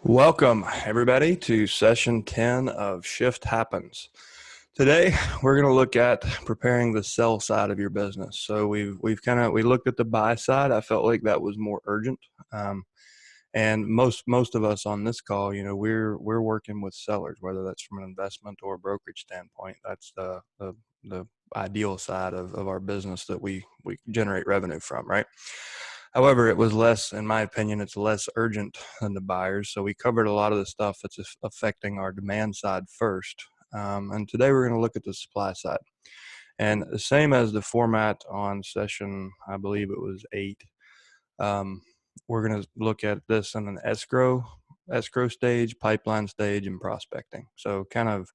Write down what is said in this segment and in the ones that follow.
Welcome, everybody, to session 10 of Shift Happens. Today, we're going to look at preparing the sell side of your business. So we looked at the buy side. I felt like that was more urgent. And most of us on this call, we're working with sellers, whether that's from an investment or brokerage standpoint. That's the ideal side of our business that we generate revenue from, right? However, it was less, in my opinion, it's less urgent than the buyers. So we covered a lot of the stuff that's affecting our demand side first. And today we're going to look at the supply side. And the same as the format on session, I believe it was 8, we're going to look at this in an escrow stage, pipeline stage, and prospecting. So kind of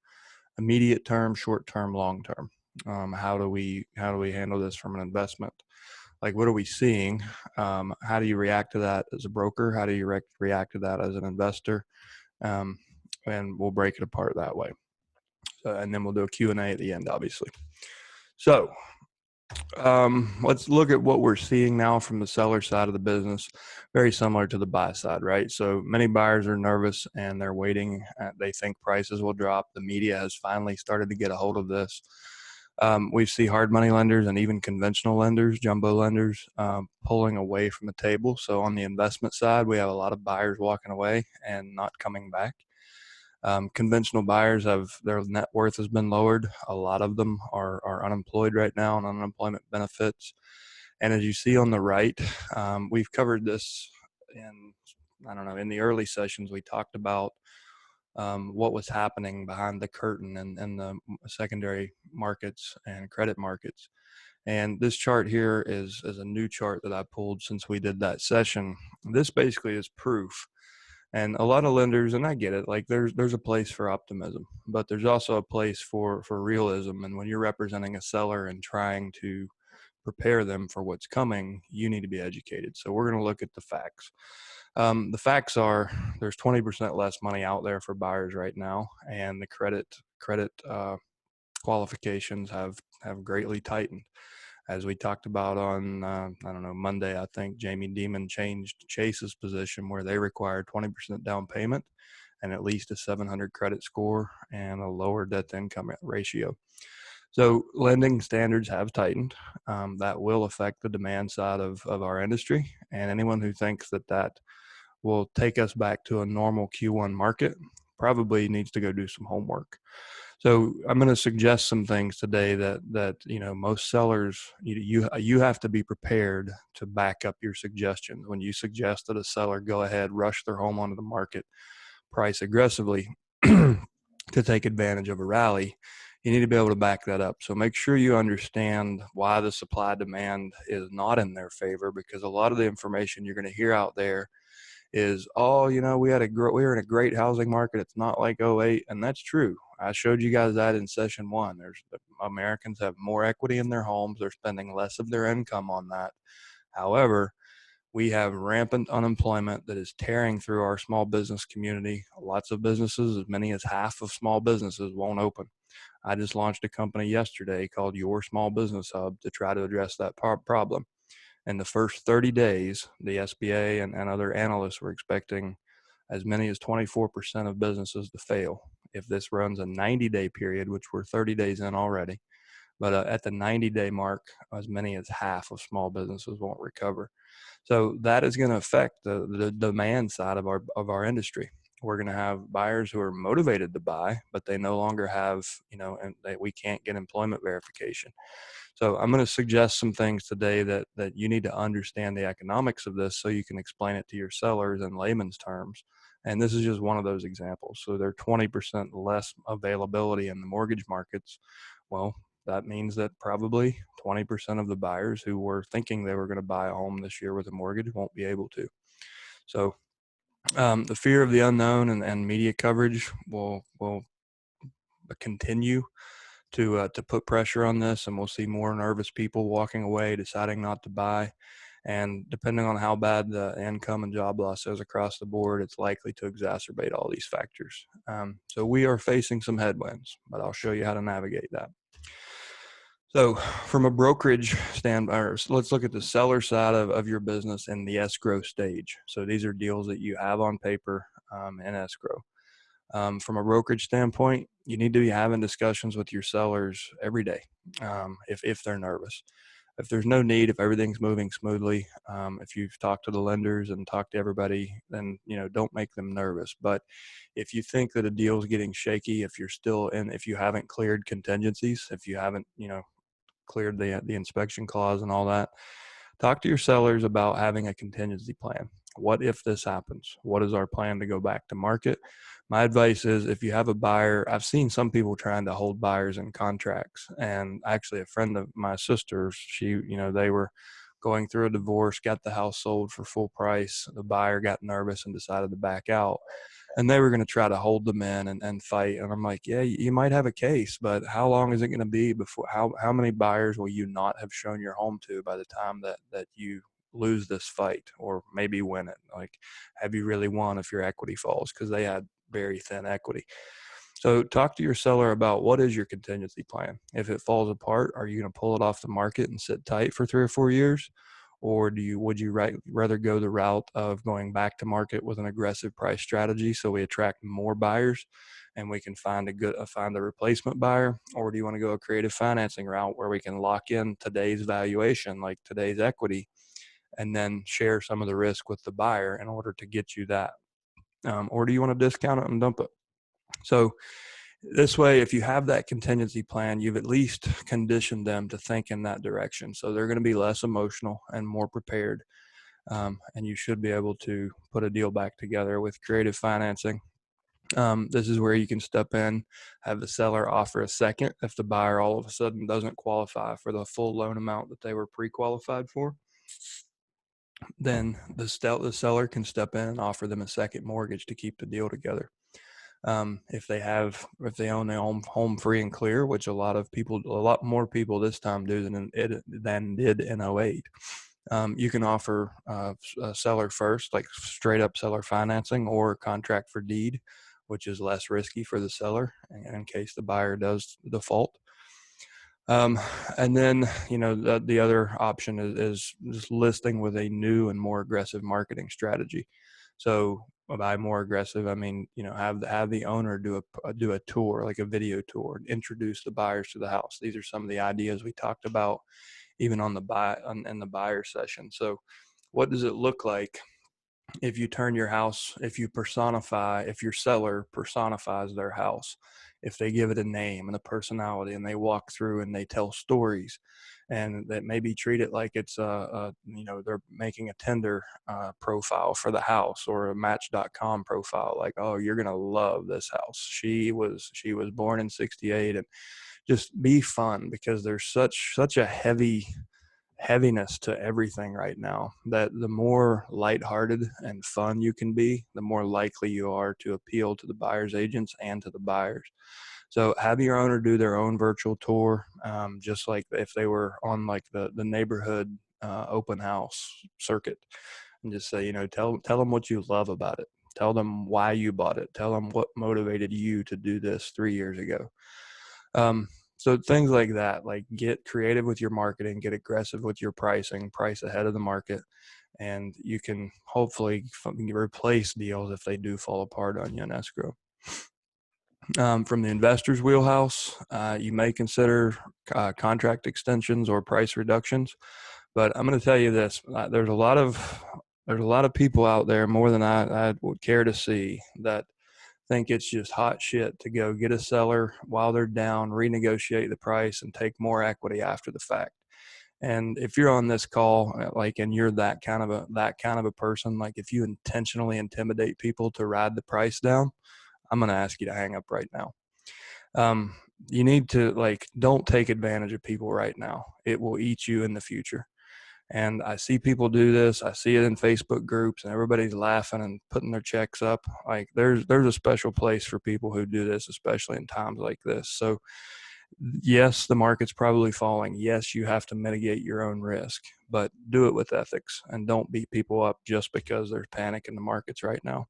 immediate term, short term, long term. How do we handle this from an investment? Like, what are we seeing? How do you react to that as a broker? How do you react to that as an investor? And we'll break it apart that way. And then we'll do a Q&A at the end, obviously. So let's look at what we're seeing now from the seller side of the business. Very similar to the buy side, right? So many buyers are nervous and they're waiting. They think prices will drop. The media has finally started to get a hold of this. We see hard money lenders and even conventional lenders, jumbo lenders, pulling away from the table. So on the investment side, we have a lot of buyers walking away and not coming back. Conventional buyers their net worth has been lowered. A lot of them are unemployed right now on unemployment benefits. And as you see on the right, we've covered this in the early sessions. We talked about what was happening behind the curtain in the secondary markets and credit markets. And this chart here is a new chart that I pulled since we did that session. This basically is proof. And a lot of lenders, and I get it, like there's a place for optimism, but there's also a place for realism. And when you're representing a seller and trying to prepare them for what's coming, you need to be educated. So we're going to look at the facts. The facts are there's 20% less money out there for buyers right now, and the credit qualifications have greatly tightened. As we talked about on Monday, I think Jamie Dimon changed Chase's position where they require 20% down payment and at least a 700 credit score and a lower debt to income ratio. So lending standards have tightened. That will affect the demand side of our industry, and anyone who thinks that will take us back to a normal Q1 market probably needs to go do some homework. So I'm going to suggest some things today that most sellers, you have to be prepared to back up your suggestions. When you suggest that a seller go ahead, rush their home onto the market, price aggressively to take advantage of a rally, you need to be able to back that up. So make sure you understand why the supply demand is not in their favor, because a lot of the information you're going to hear out there is, we were in a great housing market. It's not like '08. And that's true. I showed you guys that in session 1. Americans have more equity in their homes. They're spending less of their income on that. However, we have rampant unemployment that is tearing through our small business community. Lots of businesses, as many as half of small businesses, won't open. I just launched a company yesterday called Your Small Business Hub to try to address that problem. In the first 30 days, the SBA and other analysts were expecting as many as 24% of businesses to fail. If this runs a 90-day period, which we're 30 days in already, but at the 90-day mark, as many as half of small businesses won't recover. So that is going to affect the demand side of our industry. We're going to have buyers who are motivated to buy, but they no longer have, and we can't get employment verification. So I'm going to suggest some things today that you need to understand the economics of this so you can explain it to your sellers in layman's terms. And this is just one of those examples. So there are 20% less availability in the mortgage markets. Well, that means that probably 20% of the buyers who were thinking they were going to buy a home this year with a mortgage won't be able to. So the fear of the unknown and media coverage will continue to put pressure on this, and we'll see more nervous people walking away, deciding not to buy. And depending on how bad the income and job loss is across the board, it's likely to exacerbate all these factors. So we are facing some headwinds, but I'll show you how to navigate that. So from a brokerage standpoint, or let's look at the seller side of your business in the escrow stage. So these are deals that you have on paper in escrow. From a brokerage standpoint, you need to be having discussions with your sellers every day if they're nervous. If there's no need, if everything's moving smoothly, if you've talked to the lenders and talked to everybody, then don't make them nervous. But if you think that a deal is getting shaky, if you haven't cleared contingencies, if you haven't cleared the inspection clause and all that, talk to your sellers about having a contingency plan. What if this happens? What is our plan to go back to market? My advice is, if you have a buyer, I've seen some people trying to hold buyers in contracts. And actually a friend of my sister's, they were going through a divorce, got the house sold for full price. The buyer got nervous and decided to back out. And they were going to try to hold them in and fight. And I'm like, yeah, you might have a case, but how long is it going to be before, how many buyers will you not have shown your home to by the time that you lose this fight, or maybe win it? Like, have you really won if your equity falls? Because they had very thin equity. So talk to your seller about, what is your contingency plan? If it falls apart, are you going to pull it off the market and sit tight for 3 or 4 years? Or would you rather go the route of going back to market with an aggressive price strategy so we attract more buyers and we can find a replacement buyer? Or do you want to go a creative financing route where we can lock in today's valuation, like today's equity, and then share some of the risk with the buyer in order to get you that? Or do you want to discount it and dump it? So this way, if you have that contingency plan, you've at least conditioned them to think in that direction. So they're going to be less emotional and more prepared. And you should be able to put a deal back together with creative financing. This is where you can step in, have the seller offer a second if the buyer all of a sudden doesn't qualify for the full loan amount that they were pre-qualified for. Then the seller can step in and offer them a second mortgage to keep the deal together. If they own their home free and clear, which a lot more people this time do than did in 08. You can offer a seller first, like straight up seller financing, or contract for deed, which is less risky for the seller in case the buyer does default. And then, the other option is just listing with a new and more aggressive marketing strategy. So by more aggressive, I mean, have the owner do a tour, like a video tour, and introduce the buyers to the house. These are some of the ideas we talked about even in the buyer session. So what does it look like if you turn your house, if your seller personifies their house, if they give it a name and a personality, and they walk through and they tell stories, and that maybe treat it like it's they're making a Tinder profile for the house, or a Match.com profile, like, oh, you're gonna love this house. She was born in '68, and just be fun, because there's such a heaviness to everything right now, that the more lighthearted and fun you can be, the more likely you are to appeal to the buyer's agents and to the buyers. So have your owner do their own virtual tour, just like if they were on like the neighborhood open house circuit, and just say, tell them what you love about it. Tell them why you bought it. Tell them what motivated you to do this 3 years ago. So things like that, like get creative with your marketing, get aggressive with your pricing, price ahead of the market, and you can hopefully replace deals if they do fall apart on you in escrow. From the investor's wheelhouse, you may consider contract extensions or price reductions, but I'm going to tell you this: there's a lot of people out there, more than I would care to see, that think it's just hot shit to go get a seller while they're down, renegotiate the price, and take more equity after the fact. And if you're on this call, and you're that kind of a person, like if you intentionally intimidate people to ride the price down, I'm going to ask you to hang up right now. You need to, don't take advantage of people right now. It will eat you in the future. And I see people do this. I see it in Facebook groups, and everybody's laughing and putting their checks up. Like there's a special place for people who do this, especially in times like this. So yes, the market's probably falling. Yes, you have to mitigate your own risk, but do it with ethics, and don't beat people up just because there's panic in the markets right now.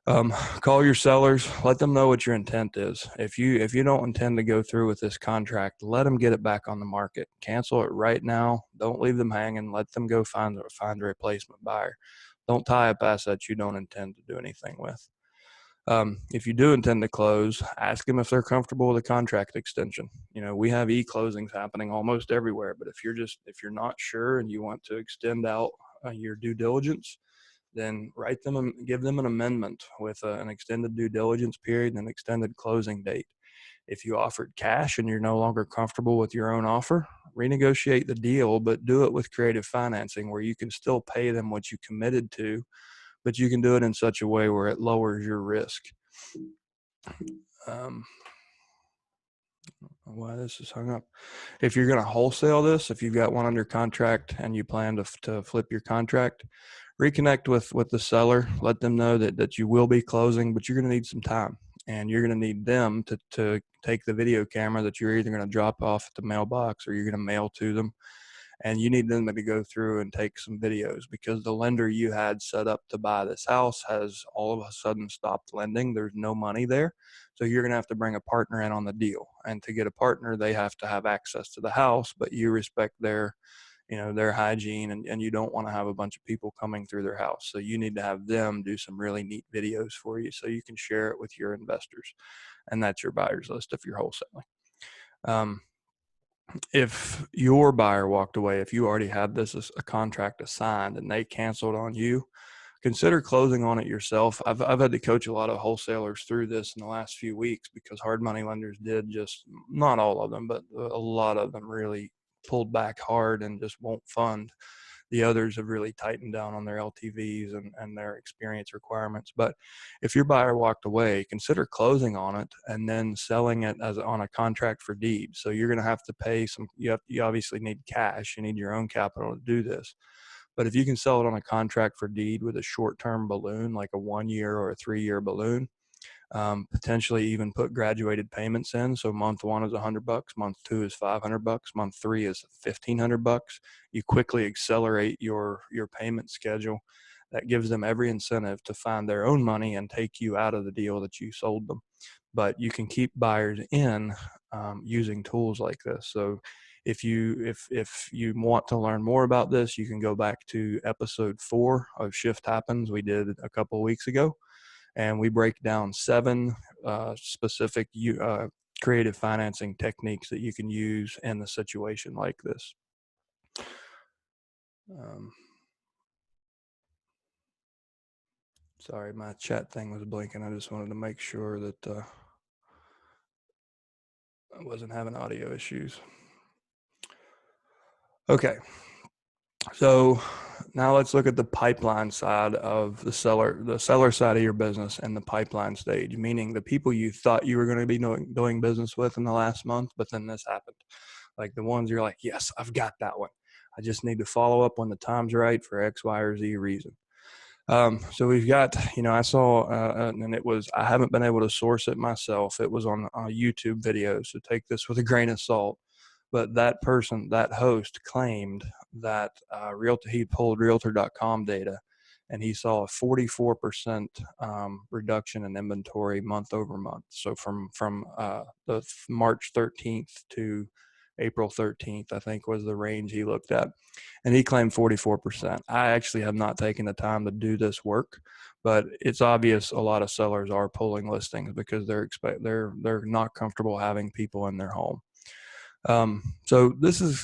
Call your sellers, let them know what your intent is. If you don't intend to go through with this contract, let them get it back on the market. Cancel it right now. Don't leave them hanging. Let them go find a replacement buyer. Don't tie up assets you don't intend to do anything with. If you do intend to close, ask them if they're comfortable with a contract extension. We have e-closings happening almost everywhere, but if you're not sure and you want to extend out your due diligence, then write them and give them an amendment with an extended due diligence period and an extended closing date. If you offered cash and you're no longer comfortable with your own offer, renegotiate the deal, but do it with creative financing where you can still pay them what you committed to, but you can do it in such a way where it lowers your risk. Why this is hung up. If you're going to wholesale this, if you've got one under contract and you plan to flip your contract, reconnect with the seller. Let them know that you will be closing, but you're going to need some time, and you're going to need them to take the video camera that you're either going to drop off at the mailbox or you're going to mail to them. And you need them to go through and take some videos because the lender you had set up to buy this house has all of a sudden stopped lending. There's no money there. So you're going to have to bring a partner in on the deal. And to get a partner, they have to have access to the house, but you respect their hygiene, and you don't want to have a bunch of people coming through their house. So you need to have them do some really neat videos for you so you can share it with your investors. And that's your buyers list if you're wholesaling. If your buyer walked away, if you already had this as a contract assigned and they canceled on you, consider closing on it yourself. I've had to coach a lot of wholesalers through this in the last few weeks because hard money lenders did just, not all of them, but a lot of them really pulled back hard and just won't fund. The others have really tightened down on their LTVs and their experience requirements. But if your buyer walked away, consider closing on it and then selling it as on a contract for deed. So you're going to have to pay you obviously need cash. You need your own capital to do this. But if you can sell it on a contract for deed with a short-term balloon, like a 1-year or a 3-year balloon, potentially even put graduated payments in. So month 1 is $100, month 2 is $500, month 3 is $1,500. You quickly accelerate your payment schedule. That gives them every incentive to find their own money and take you out of the deal that you sold them. But you can keep buyers in using tools like this. So if you want to learn more about this, you can go back to episode 4 of Shift Happens we did a couple of weeks ago. And we break down 7 specific creative financing techniques that you can use in a situation like this. Sorry, my chat thing was blinking. I just wanted to make sure that I wasn't having audio issues. Okay. So now let's look at the pipeline side of the seller side of your business and the pipeline stage, meaning the people you thought you were going to be doing business with in the last month, but then this happened. Like the ones you're like, yes, I've got that one. I just need to follow up when the time's right for X, Y, or Z reason. So we've got, I saw, and I haven't been able to source it myself. It was on a YouTube video. So take this with a grain of salt. But that host claimed that he pulled Realtor.com data, and he saw a 44% reduction in inventory month over month. So from the March 13th to April 13th, I think was the range he looked at, and he claimed 44%. I actually have not taken the time to do this work, but it's obvious a lot of sellers are pulling listings because they're not comfortable having people in their home. So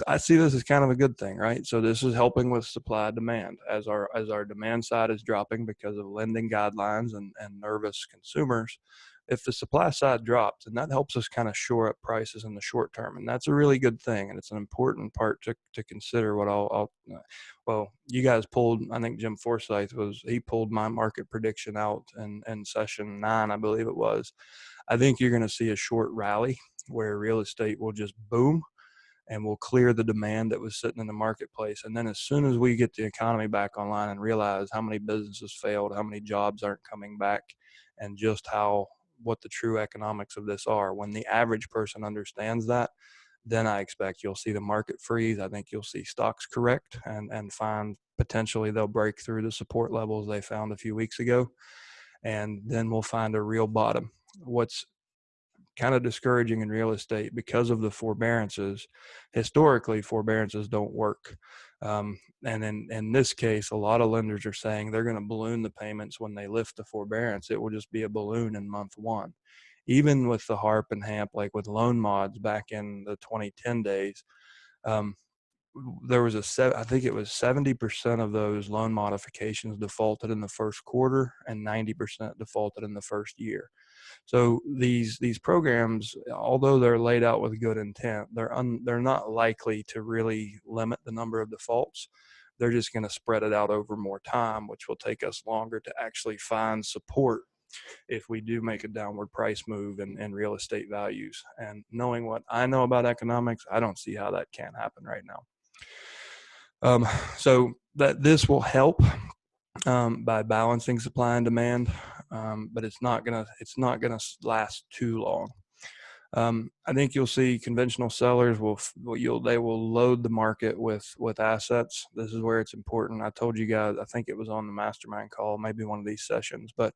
I see this as kind of a good thing, right? So this is helping with supply demand as our demand side is dropping because of lending guidelines and nervous consumers. If the supply side drops, and that helps us kind of shore up prices in the short term, and that's a really good thing, and it's an important part to consider. Well, you guys pulled, I think Jim Forsyth he pulled my market prediction out in session 9, I believe it was. I think you're going to see a short rally where real estate will just boom and will clear the demand that was sitting in the marketplace. And then as soon as we get the economy back online and realize how many businesses failed, how many jobs aren't coming back, and just what the true economics of this are, when the average person understands that, then I expect you'll see the market freeze. I think you'll see stocks correct and find potentially they'll break through the support levels they found a few weeks ago. and then we'll find a real bottom. What's kind of discouraging in real estate because of the forbearances, historically, forbearances don't work. And in this case, a lot of lenders are saying they're going to balloon the payments when they lift the forbearance. It will just be a balloon in month one. Even with the HARP and HAMP, like with loan mods back in the 2010 days, um, there was I think it was 70% of those loan modifications defaulted in the first quarter and 90% defaulted in the first year. So these programs, although they're laid out with good intent, they're not likely to really limit the number of defaults. They're just going to spread it out over more time, which will take us longer to actually find support if we do make a downward price move in real estate values. And knowing what I know about economics, I don't see how that can't happen right now. So that this will help by balancing supply and demand, but it's not gonna last too long. I think you'll see conventional sellers they will load the market with assets. This is where it's important. I told you guys, I think it was on the mastermind call, maybe one of these sessions, but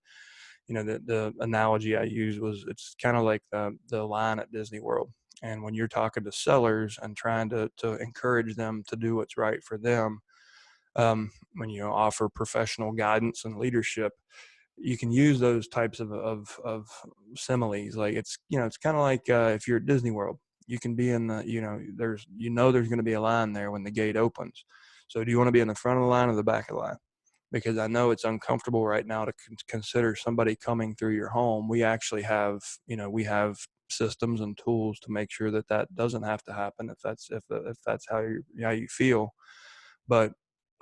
the analogy I used was it's kind of like the line at Disney World. And when you're talking to sellers and trying to encourage them to do what's right for them, when you offer professional guidance and leadership, you can use those types of similes. Like it's kind of like if you're at Disney World, you can be in the there's going to be a line there when the gate opens. So do you want to be in the front of the line or the back of the line? Because I know it's uncomfortable right now to consider somebody coming through your home. We actually have we have systems and tools to make sure that that doesn't have to happen if that's how you feel. But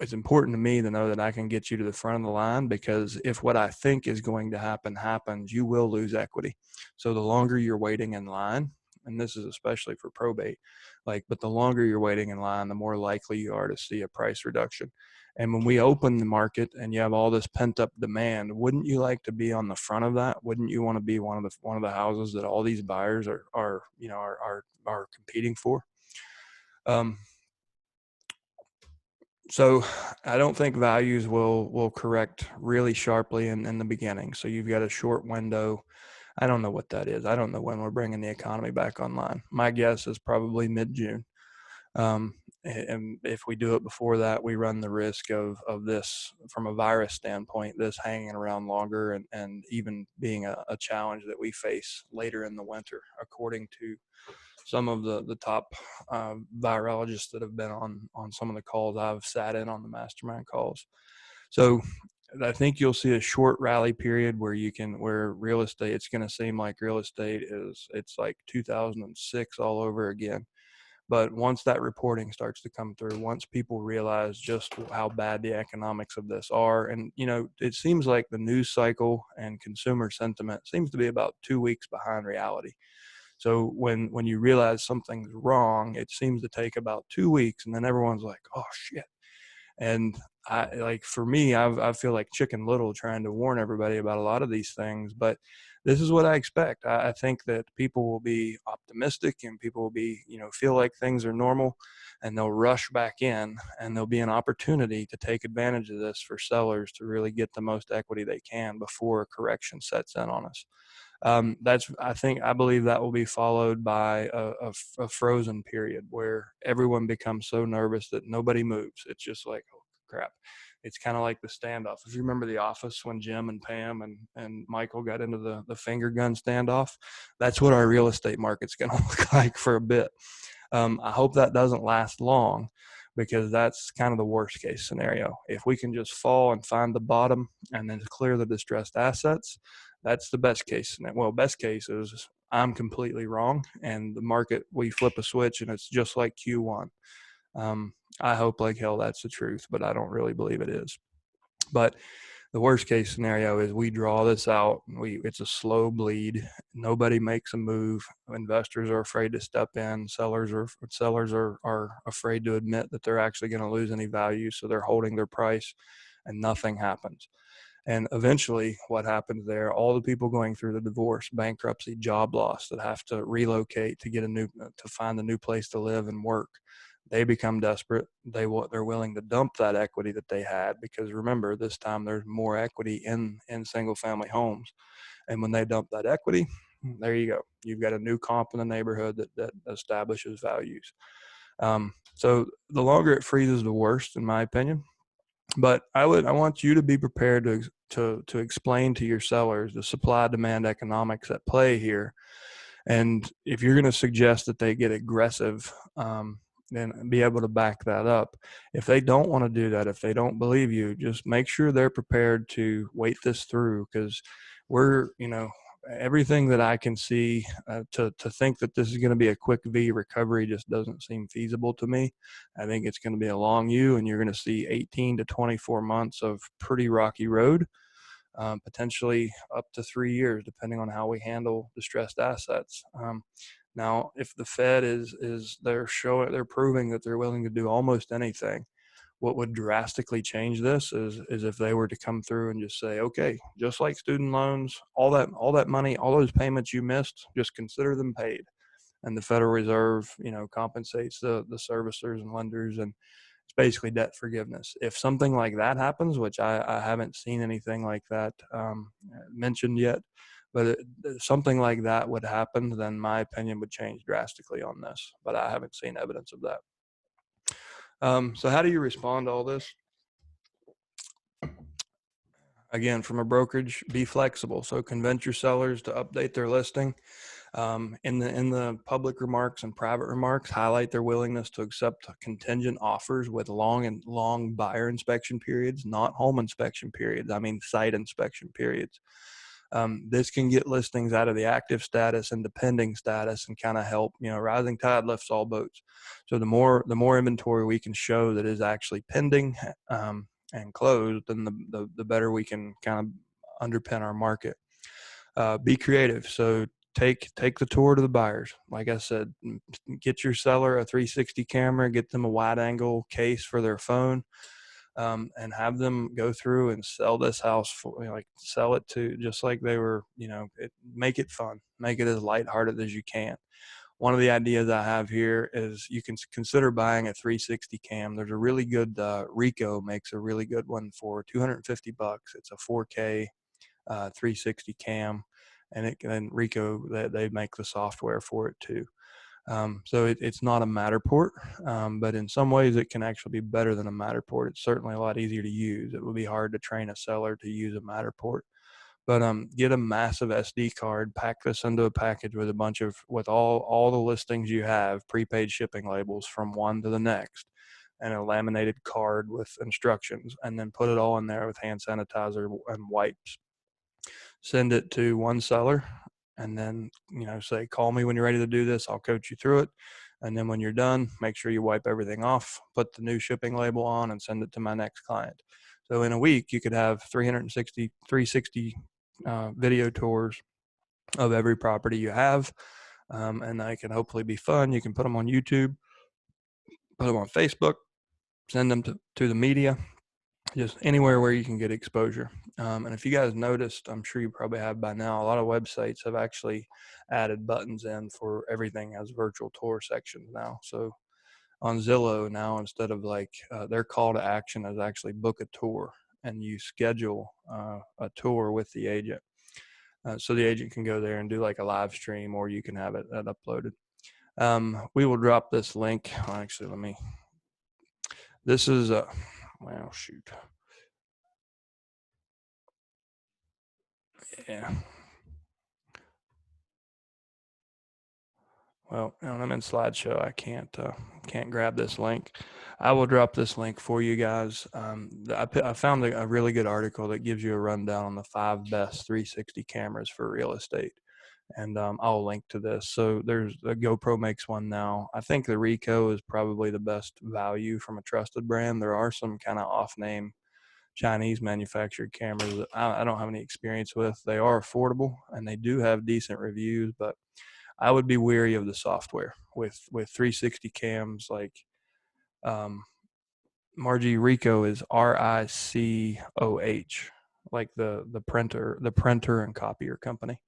it's important to me to know that I can get you to the front of the line, because if what I think is going to happen happens, you will lose equity. So the longer you're waiting in line, and this is especially for probate, but the longer you're waiting in line, the more likely you are to see a price reduction. And when we open the market and you have all this pent up demand, wouldn't you like to be on the front of that? Wouldn't you want to be one of the houses that all these buyers are competing for? So I don't think values will correct really sharply in the beginning. So you've got a short window. I don't know what that is. I don't know when we're bringing the economy back online. My guess is probably mid-June. And if we do it before that, we run the risk of this, from a virus standpoint, this hanging around longer and even being a challenge that we face later in the winter, according to some of the top virologists that have been on some of the calls I've sat in on the mastermind calls. So I think you'll see a short rally period where real estate, it's going to seem like real estate it's like 2006 all over again. But once that reporting starts to come through, once people realize just how bad the economics of this are, and it seems like the news cycle and consumer sentiment seems to be about 2 weeks behind reality. So when you realize something's wrong, it seems to take about 2 weeks, and then everyone's like, "Oh shit!" And for me, I feel like Chicken Little trying to warn everybody about a lot of these things, but this is what I expect. I think that people will be optimistic and people will be, feel like things are normal, and they'll rush back in, and there'll be an opportunity to take advantage of this for sellers to really get the most equity they can before a correction sets in on us. I believe that will be followed by a frozen period where everyone becomes so nervous that nobody moves. It's just like, oh crap. It's kind of like the standoff. If you remember The Office, when Jim and Pam and Michael got into the finger gun standoff, that's what our real estate market's going to look like for a bit. I hope that doesn't last long, because that's kind of the worst case scenario. If we can just fall and find the bottom and then clear the distressed assets, that's the best case scenario. Well, best case is I'm completely wrong and the market, we flip a switch and it's just like Q1. I hope like hell that's the truth, but I don't really believe it is. But the worst case scenario is we draw this out. It's a slow bleed. Nobody makes a move. Investors are afraid to step in. Sellers are afraid to admit that they're actually going to lose any value, so they're holding their price, and nothing happens. And eventually what happens there, all the people going through the divorce, bankruptcy, job loss, that have to relocate to find a new place to live and work, they become desperate. They're willing to dump that equity that they had, because remember, this time there's more equity in single family homes. And when they dump that equity, there you go. You've got a new comp in the neighborhood that establishes values. So the longer it freezes, the worse, in my opinion. But I want you to be prepared to explain to your sellers the supply demand economics at play here. And if you're going to suggest that they get aggressive, then be able to back that up. If they don't want to do that, if they don't believe you, just make sure they're prepared to wait this through, because we're, everything that I can see, to think that this is going to be a quick V recovery just doesn't seem feasible to me. I think it's going to be a long U, and you're going to see 18 to 24 months of pretty rocky road. Potentially up to 3 years, depending on how we handle distressed assets. Now, if the Fed they're proving that they're willing to do almost anything. What would drastically change this is if they were to come through and just say, okay, just like student loans, all that money, all those payments you missed, just consider them paid. And the Federal Reserve, compensates the servicers and lenders, and it's basically debt forgiveness. If something like that happens, which I haven't seen anything like that mentioned yet, but something like that would happen, then my opinion would change drastically on this. But I haven't seen evidence of that. So how do you respond to all this? Again, from a brokerage, be flexible. So convince your sellers to update their listing. In the public remarks and private remarks, highlight their willingness to accept contingent offers with long buyer inspection periods, not home inspection periods. I mean site inspection periods. This can get listings out of the active status and the pending status, and kind of help, rising tide lifts all boats. So the more inventory we can show that is actually pending and closed, then the better we can kind of underpin our market. Be creative. So take the tour to the buyers. Like I said, get your seller a 360 camera, get them a wide angle case for their phone, and have them go through and sell this house sell it to, just like they were, make it fun, make it as lighthearted as you can. One of the ideas I have here is you can consider buying a 360 cam. There's a really good, Rico makes a really good one for $250. It's a 4K 360 cam, and Rico, they make the software for it too. So it's not a Matterport, but in some ways it can actually be better than a Matterport. It's certainly a lot easier to use. It would be hard to train a seller to use a Matterport. But get a massive SD card, pack this into a package with all the listings you have, prepaid shipping labels from one to the next, and a laminated card with instructions, and then put it all in there with hand sanitizer and wipes. Send it to one seller, and then, say, call me when you're ready to do this. I'll coach you through it. And then when you're done, make sure you wipe everything off, put the new shipping label on, and send it to my next client. So in a week, you could have 360 video tours of every property you have. And they can hopefully be fun. You can put them on YouTube, put them on Facebook, send them to the media, just anywhere where you can get exposure. And if you guys noticed, I'm sure you probably have by now, a lot of websites have actually added buttons in for everything as virtual tour sections now. So on Zillow now, instead of their call to action is actually book a tour, and you schedule a tour with the agent. So the agent can go there and do like a live stream, or you can have it uploaded. We will drop this link. Actually, this is well, shoot. Yeah. Well, I'm in slideshow. I can't grab this link. I will drop this link for you guys. I found a really good article that gives you a rundown on the 5 best 360 cameras for real estate, and I'll link to this. So there's the GoPro makes one now. I think the Rico is probably the best value from a trusted brand. There are some kind of off-name Chinese manufactured cameras that I don't have any experience with. They are affordable and they do have decent reviews, but I would be weary of the software with 360 cams. Like Margie, Rico is RICOH, like the printer and copier company.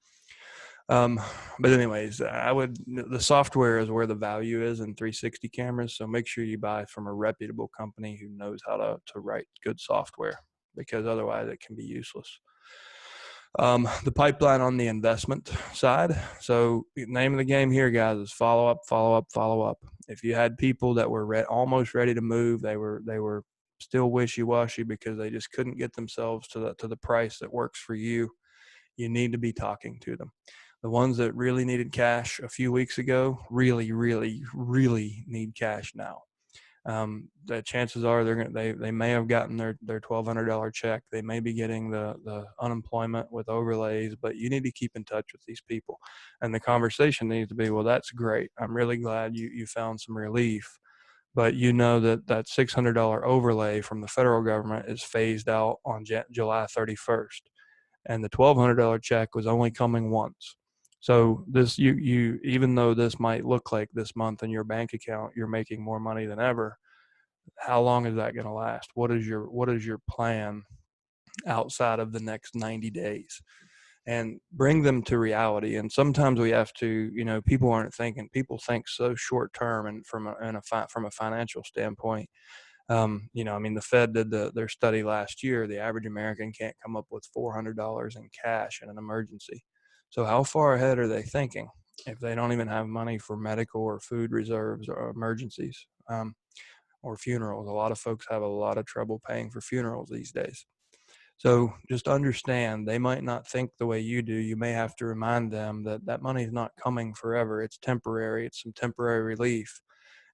Um, but anyways, the software is where the value is in 360 cameras. So make sure you buy from a reputable company who knows how to write good software, because otherwise it can be useless. The pipeline on the investment side. So the name of the game here, guys, is follow up, follow up, follow up. If you had people that were almost ready to move, they were still wishy-washy because they just couldn't get themselves to the price that works for you. You need to be talking to them. The ones that really needed cash a few weeks ago really, really, really need cash now. The chances are they may have gotten their $1,200 check. They may be getting the unemployment with overlays, but you need to keep in touch with these people. And the conversation needs to be, well, that's great. I'm really glad you found some relief. But you know that $600 overlay from the federal government is phased out on July 31st. And the $1,200 check was only coming once. So this you even though this might look like this month in your bank account you're making more money than ever, how long is that going to last? What is your plan outside of the next 90 days? And bring them to reality. And sometimes we have to, people think so short term, and from a financial standpoint. The Fed did their study last year. The average American can't come up with $400 in cash in an emergency. So how far ahead are they thinking if they don't even have money for medical or food reserves or emergencies, or funerals? A lot of folks have a lot of trouble paying for funerals these days. So just understand they might not think the way you do. You may have to remind them that money is not coming forever. It's temporary. It's some temporary relief.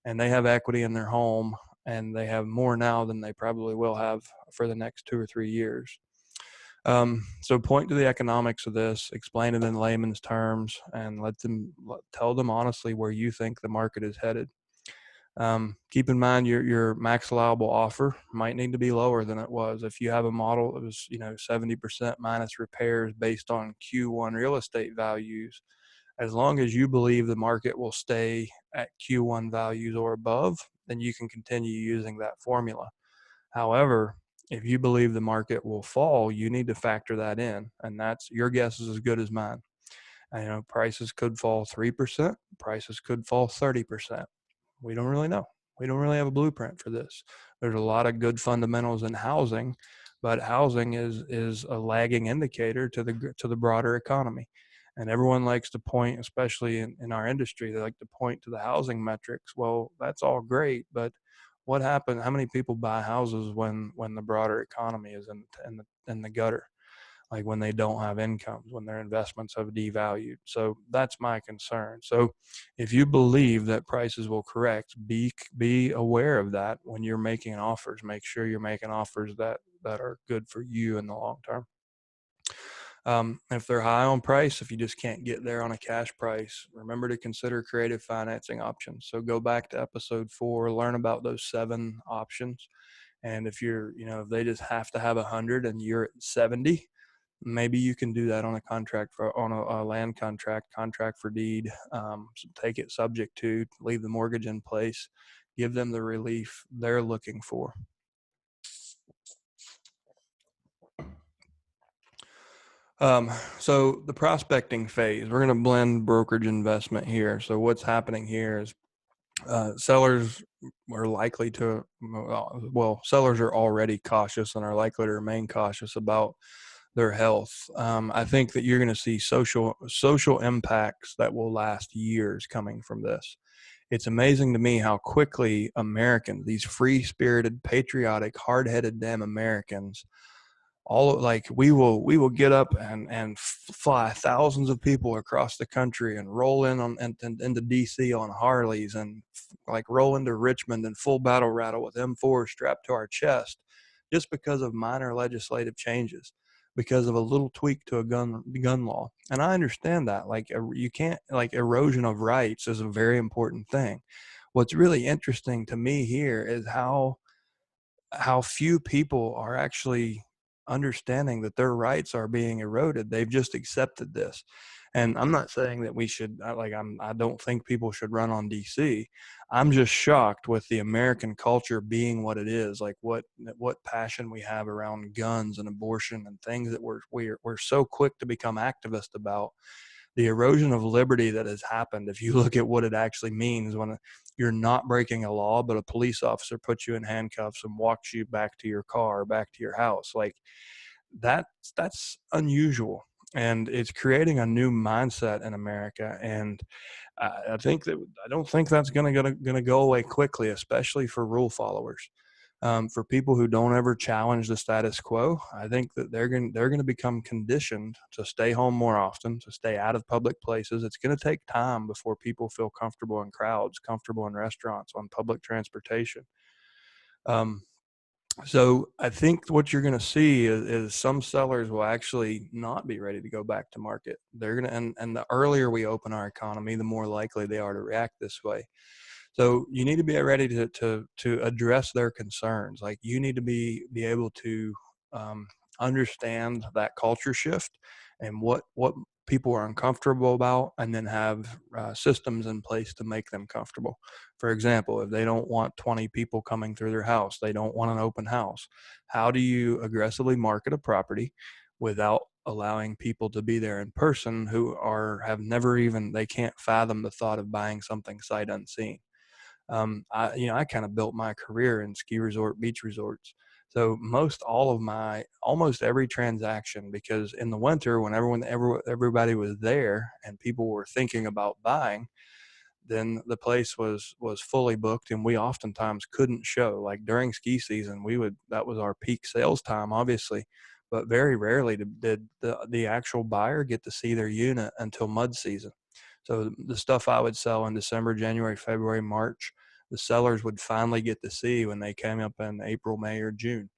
And they have equity in their home, and they have more now than they probably will have for the next 2 or 3 years. So point to the economics of this, explain it in layman's terms, and tell them honestly where you think the market is headed. Keep in mind your max allowable offer might need to be lower than it was. If you have a model that was 70% minus repairs based on Q1 real estate values, as long as you believe the market will stay at Q1 values or above, then you can continue using that formula. However, if you believe the market will fall, you need to factor that in, and that's your guess is as good as mine. Prices could fall 3%, prices could fall 30%. We don't really know. We don't really have a blueprint for this. There's a lot of good fundamentals in housing, but housing is a lagging indicator to the broader economy. And everyone likes to point, especially in our industry, they like to point to the housing metrics. Well, that's all great, but what happened? How many people buy houses when the broader economy is in the gutter? Like when they don't have incomes, when their investments have devalued. So that's my concern. So if you believe that prices will correct, be aware of that when you're making offers. Make sure you're making offers that are good for you in the long term. If they're high on price, if you just can't get there on a cash price, remember to consider creative financing options. So go back to episode 4, learn about those 7 options. And if if they just have to have 100 and you're at 70, maybe you can do that on a contract on a land contract for deed. Take it subject to, leave the mortgage in place, give them the relief they're looking for. So the prospecting phase, we're going to blend brokerage investment here. So what's happening here is sellers are likely to, sellers are already cautious and are likely to remain cautious about their health. I think that you're going to see social impacts that will last years coming from this. It's amazing to me how quickly Americans, these free-spirited, patriotic, hard-headed damn Americans, we will get up and fly thousands of people across the country and roll into DC on Harleys, and like roll into Richmond in full battle rattle with M4 strapped to our chest, just because of minor legislative changes, because of a little tweak to a gun law. And I understand that, you can't, erosion of rights is a very important thing. What's really interesting to me here is how few people are actually understanding that their rights are being eroded. They've just accepted this. And I'm not saying that we should, I don't think people should run on DC. I'm just shocked with the American culture being what it is, like what passion we have around guns and abortion and things that we're so quick to become activists about, the erosion of liberty that has happened, if you look at what it actually means when you're not breaking a law, but a police officer puts you in handcuffs and walks you back to your car, back to your house, like that's unusual. And it's creating a new mindset in America. And I think that I don't think that's gonna go away quickly, especially for rule followers. For people who don't ever challenge the status quo, I think that they're gonna become conditioned to stay home more often, to stay out of public places. It's gonna take time before people feel comfortable in crowds, comfortable in restaurants, on public transportation. Um, so I think what you're going to see is some sellers will actually not be ready to go back to market. They're going to, and the earlier we open our economy, the more likely they are to react this way. So you need to be ready to address their concerns. Like you need to be able to um, understand that culture shift and what people are uncomfortable about, and then have systems in place to make them comfortable. For example, if they don't want 20 people coming through their house, they don't want an open house. How do you aggressively market a property without allowing people to be there in person who have never even, they can't fathom the thought of buying something sight unseen? I kind of built my career in ski resort, beach resorts. So almost every transaction, because in the winter when everybody was there and people were thinking about buying, then the place was fully booked, and we oftentimes couldn't show. Like during ski season, that was our peak sales time, obviously, but very rarely did the actual buyer get to see their unit until mud season. So the stuff I would sell in December, January, February, March, the sellers would finally get to see when they came up in April, May, or June.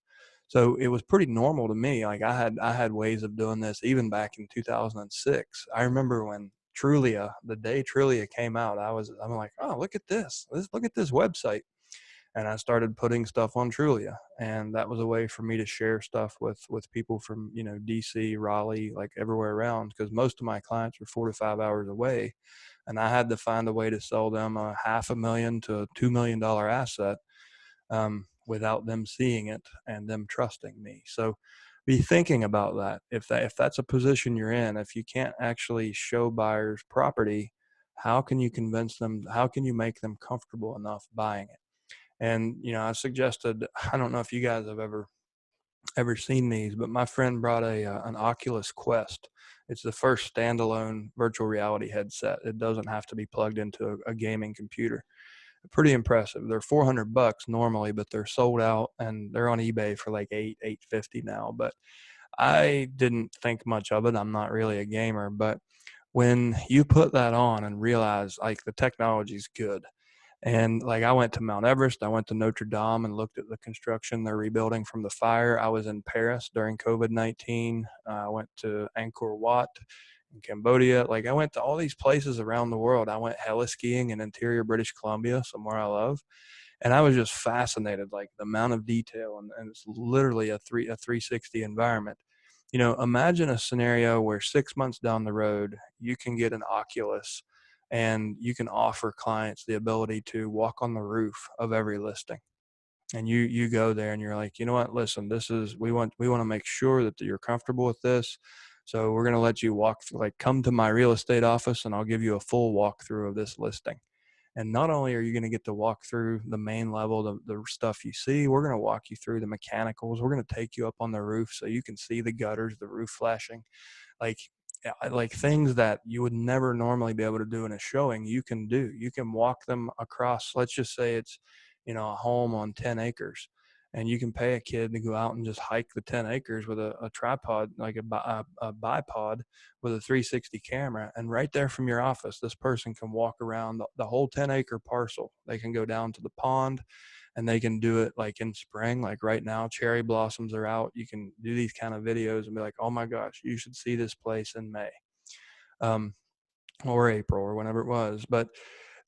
So it was pretty normal to me. Like I had ways of doing this even back in 2006. I remember when the day Trulia came out, I'm like, oh, look at this. Look at this website. And I started putting stuff on Trulia, and that was a way for me to share stuff with people from, DC, Raleigh, like everywhere around, because most of my clients were 4 to 5 hours away, and I had to find a way to sell them a $500,000 to $2 million asset, without them seeing it and them trusting me. So be thinking about that. If that's a position you're in, if you can't actually show buyers property, how can you convince them? How can you make them comfortable enough buying it? And I suggested, I don't know if you guys have ever seen these, but my friend brought an Oculus Quest. It's the first standalone virtual reality headset. It doesn't have to be plugged into a gaming computer. Pretty impressive. They're $400 normally, but they're sold out and they're on eBay for like 850 now. But I didn't think much of it. I'm not really a gamer, but when you put that on and realize like the technology's good, and like I went to Mount Everest, I went to Notre Dame and looked at the construction they're rebuilding from the fire. I was in Paris during COVID-19. I went to Angkor Wat in Cambodia. Like I went to all these places around the world. I went heli-skiing in interior British Columbia, somewhere I love. And I was just fascinated, like the amount of detail, and it's literally a 360 environment. Imagine a scenario where 6 months down the road, you can get an Oculus and you can offer clients the ability to walk on the roof of every listing. And you go there and you're like, you know what, listen, we want to make sure that you're comfortable with this. So we're going to let you come to my real estate office and I'll give you a full walkthrough of this listing. And not only are you going to get to walk through the main level, the stuff you see, we're going to walk you through the mechanicals. We're going to take you up on the roof so you can see the gutters, the roof flashing, like like things that you would never normally be able to do in a showing. You can do. You can walk them across. Let's just say it's a home on 10 acres, and you can pay a kid to go out and just hike the 10 acres with a tripod, like a bipod with a 360 camera. And right there from your office, this person can walk around the whole 10-acre parcel. They can go down to the pond, and they can do it like in spring. Like right now, cherry blossoms are out. You can do these kind of videos and be like, oh my gosh, you should see this place in May. Or April or whenever it was. But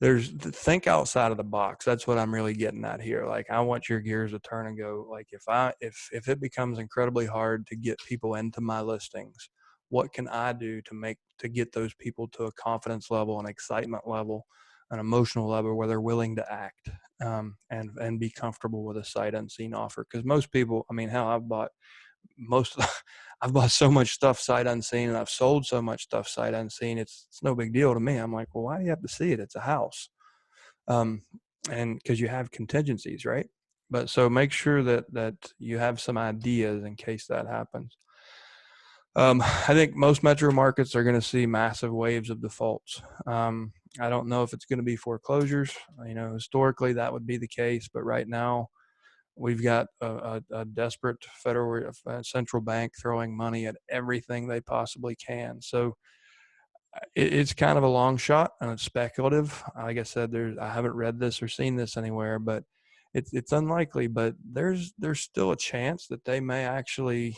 think outside of the box. That's what I'm really getting at here. Like I want your gears to turn and go, like if it becomes incredibly hard to get people into my listings, what can I do to get those people to a confidence level, an excitement level, an emotional level where they're willing to act, and be comfortable with a sight unseen offer? Because most people, I mean, hell, I've bought most I've bought so much stuff sight unseen, and I've sold so much stuff sight unseen. It's no big deal to me. I'm like, well, why do you have to see it? It's a house. Um, and because you have contingencies, right? But so make sure that you have some ideas in case that happens. I think most metro markets are going to see massive waves of defaults. I don't know if it's going to be foreclosures. Historically that would be the case, but right now we've got a desperate federal central bank throwing money at everything they possibly can. So it's kind of a long shot and it's speculative. Like I said, I haven't read this or seen this anywhere, but it's unlikely. But there's still a chance that they may actually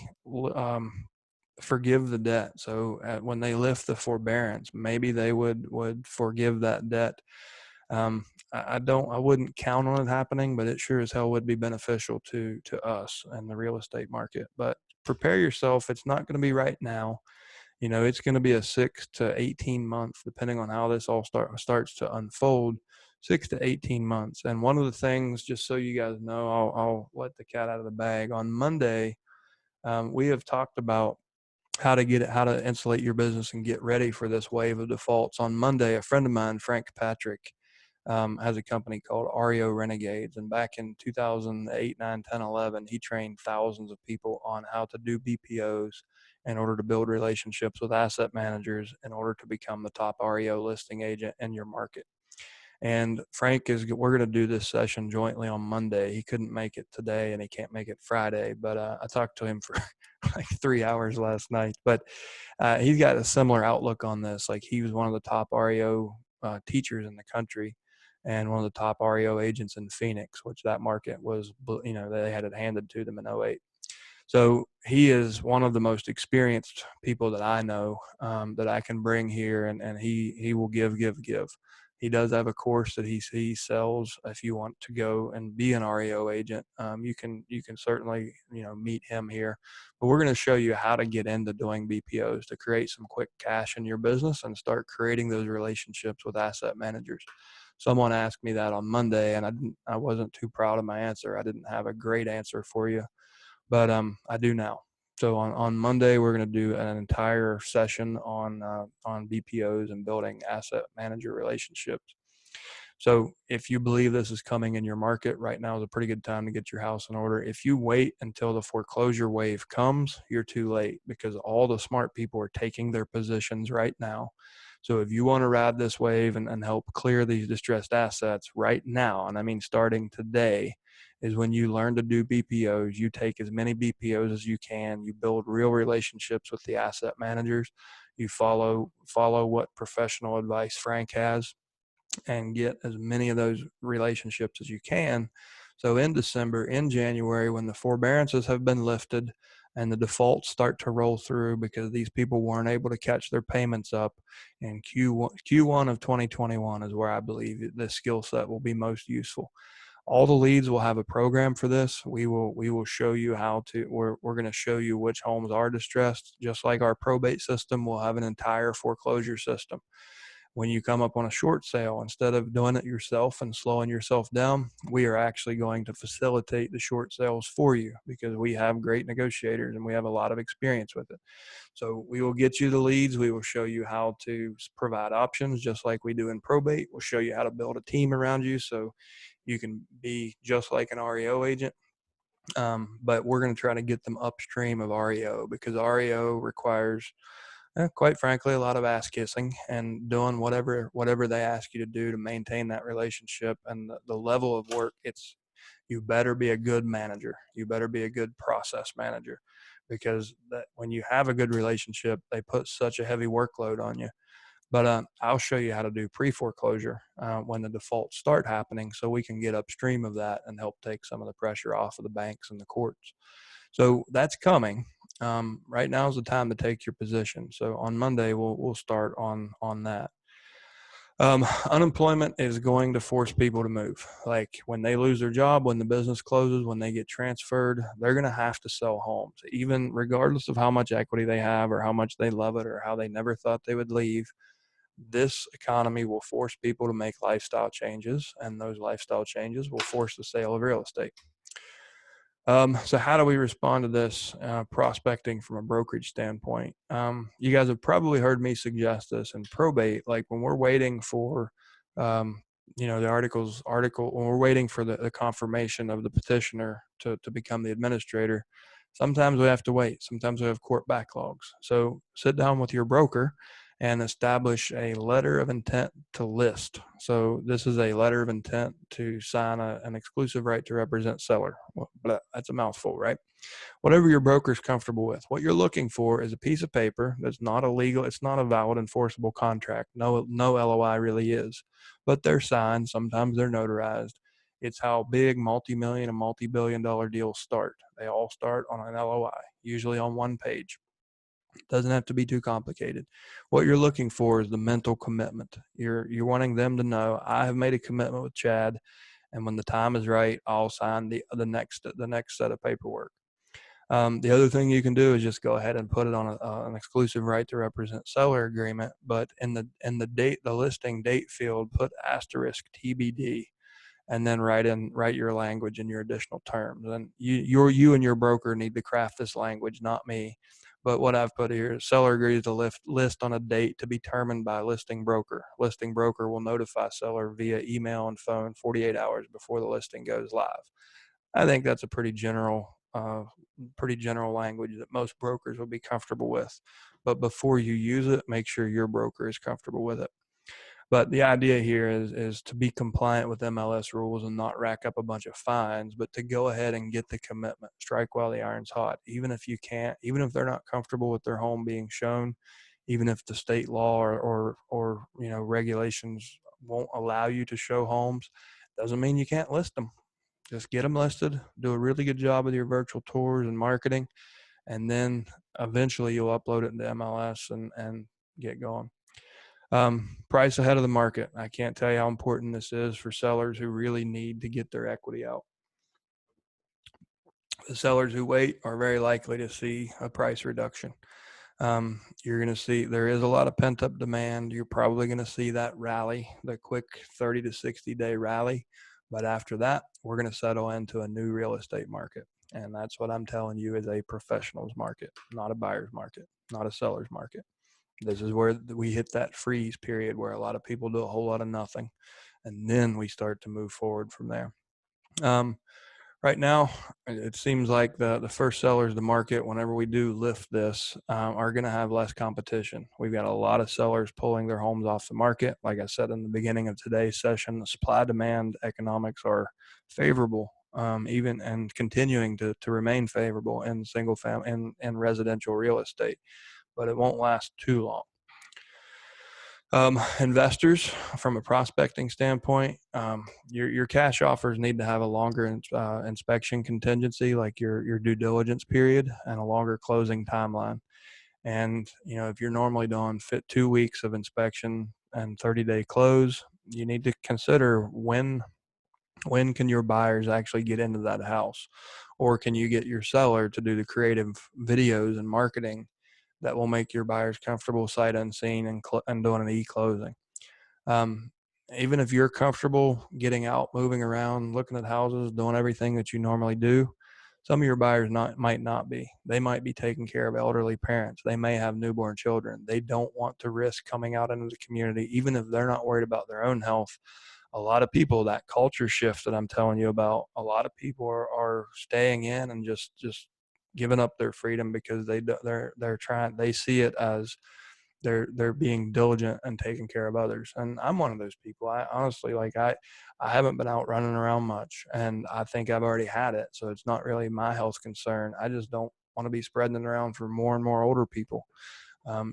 forgive the debt. So when they lift the forbearance, maybe they would forgive that debt. I wouldn't count on it happening, but it sure as hell would be beneficial to us and the real estate market. But prepare yourself. It's not going to be right now. It's going to be a 6 to 18 months, depending on how this all starts to unfold. 6 to 18 months. And one of the things, just so you guys know, I'll let the cat out of the bag. On Monday, we have talked about how to insulate your business and get ready for this wave of defaults. On Monday, a friend of mine, Frank Patrick, has a company called REO Renegades. And back in 2008, 9, 10, 11, he trained thousands of people on how to do BPOs in order to build relationships with asset managers in order to become the top REO listing agent in your market. And we're going to do this session jointly on Monday. He couldn't make it today and he can't make it Friday, but I talked to him for like 3 hours last night. But he's got a similar outlook on this. Like, he was one of the top REO teachers in the country and one of the top REO agents in Phoenix, which that market was, they had it handed to them in '08. So he is one of the most experienced people that I know, that I can bring here, and he will give. He does have a course that he sells. If you want to go and be an REO agent, you can certainly meet him here. But we're going to show you how to get into doing BPOs to create some quick cash in your business and start creating those relationships with asset managers. Someone asked me that on Monday, and I wasn't too proud of my answer. I didn't have a great answer for you, but I do now. So on Monday, we're going to do an entire session on BPOs and building asset manager relationships. So if you believe this is coming in your market, right now is a pretty good time to get your house in order. If you wait until the foreclosure wave comes, you're too late, because all the smart people are taking their positions right now. So if you want to ride this wave and help clear these distressed assets right now, and I mean starting today, is when you learn to do BPOs. You take as many BPOs as you can. You build real relationships with the asset managers. You follow what professional advice Frank has, and get as many of those relationships as you can. So in December, in January, when the forbearances have been lifted and the defaults start to roll through because these people weren't able to catch their payments up, in Q1 of 2021 is where I believe this skill set will be most useful. All the leads will have a program for this. We will show you how to, we're going to show you which homes are distressed. Just like our probate system, we'll have an entire foreclosure system. When you come up on a short sale, instead of doing it yourself and slowing yourself down, we are actually going to facilitate the short sales for you, because we have great negotiators and we have a lot of experience with it. So we will get you the leads. We will show you how to provide options just like we do in probate. We'll show you how to build a team around you so you can be just like an REO agent. But we're going to try to get them upstream of REO, because REO requires, quite frankly, a lot of ass kissing and doing whatever they ask you to do to maintain that relationship. And the level of work, you better be a good manager. You better be a good process manager, because when you have a good relationship, they put such a heavy workload on you. But I'll show you how to do pre-foreclosure when the defaults start happening, so we can get upstream of that and help take some of the pressure off of the banks and the courts. So that's coming. Right now is the time to take your position. So on Monday, we'll start on that. Unemployment is going to force people to move. Like, when they lose their job, when the business closes, when they get transferred, they're going to have to sell homes, even regardless of how much equity they have or how much they love it or how they never thought they would leave. This economy will force people to make lifestyle changes, and those lifestyle changes will force the sale of real estate. So how do we respond to this prospecting from a brokerage standpoint? You guys have probably heard me suggest this in probate, like when we're waiting for, um, the article, when we're waiting for the confirmation of the petitioner to become the administrator, sometimes we have to wait. Sometimes we have court backlogs. So sit down with your broker and establish a letter of intent to list. So this is a letter of intent to sign an exclusive right to represent seller. Well, that's a mouthful, right? Whatever your broker is comfortable with. What you're looking for is a piece of paper that's not illegal. It's not a valid enforceable contract. No LOI really is, but they're signed. Sometimes they're notarized. It's how big multi-million and multi-billion-dollar deals start. They all start on an LOI, usually on one page. Doesn't have to be too complicated. What you're looking for is the mental commitment. You're wanting them to know, I have made a commitment with Chad, and when the time is right, I'll sign the next set of paperwork. The other thing you can do is just go ahead and put it on an exclusive right to represent seller agreement, but in the listing date field, put asterisk TBD, and then write your language and your additional terms. And you and your broker need to craft this language, not me. But what I've put here is seller agrees to list on a date to be determined by listing broker. Listing broker will notify seller via email and phone 48 hours before the listing goes live. I think that's a pretty general language that most brokers will be comfortable with. But before you use it, make sure your broker is comfortable with it. But the idea here is to be compliant with MLS rules and not rack up a bunch of fines, but to go ahead and get the commitment, strike while the iron's hot. Even if they're not comfortable with their home being shown, even if the state law or regulations won't allow you to show homes, doesn't mean you can't list them. Just get them listed, do a really good job with your virtual tours and marketing, and then eventually you'll upload it into MLS and get going. Price ahead of the market. I can't tell you how important this is for sellers who really need to get their equity out. The sellers who wait are very likely to see a price reduction. You're going to see there is a lot of pent up demand. You're probably going to see that rally, the quick 30 to 60 day rally. But after that, we're going to settle into a new real estate market. And that's what I'm telling you is a professional's market, not a buyer's market, not a seller's market. This is where we hit that freeze period where a lot of people do a whole lot of nothing. And then we start to move forward from there. Right now, it seems like the first sellers of the market, whenever we do lift this, are going to have less competition. We've got a lot of sellers pulling their homes off the market. Like I said in the beginning of today's session, the supply-demand economics are favorable, even and continuing to remain favorable in single family and residential real estate, but it won't last too long. Investors, from a prospecting standpoint, your cash offers need to have a longer inspection contingency, like your due diligence period, and a longer closing timeline. And if you're normally doing 2 weeks of inspection and 30-day close, you need to consider when can your buyers actually get into that house, or can you get your seller to do the creative videos and marketing that will make your buyers comfortable sight unseen and doing an e-closing. Um, Even if you're comfortable getting out, moving around, looking at houses, doing everything that you normally do, some of your buyers might not be. They might be taking care of elderly parents. They may have newborn children. They don't want to risk coming out into the community, even if they're not worried about their own health. A lot of people, that culture shift that I'm telling you about, a lot of people are staying in and just giving up their freedom because they see it as they're being diligent and taking care of others. And I'm one of those people. I honestly, I haven't been out running around much, and I think I've already had it. So it's not really my health concern. I just don't want to be spreading it around for more and more older people.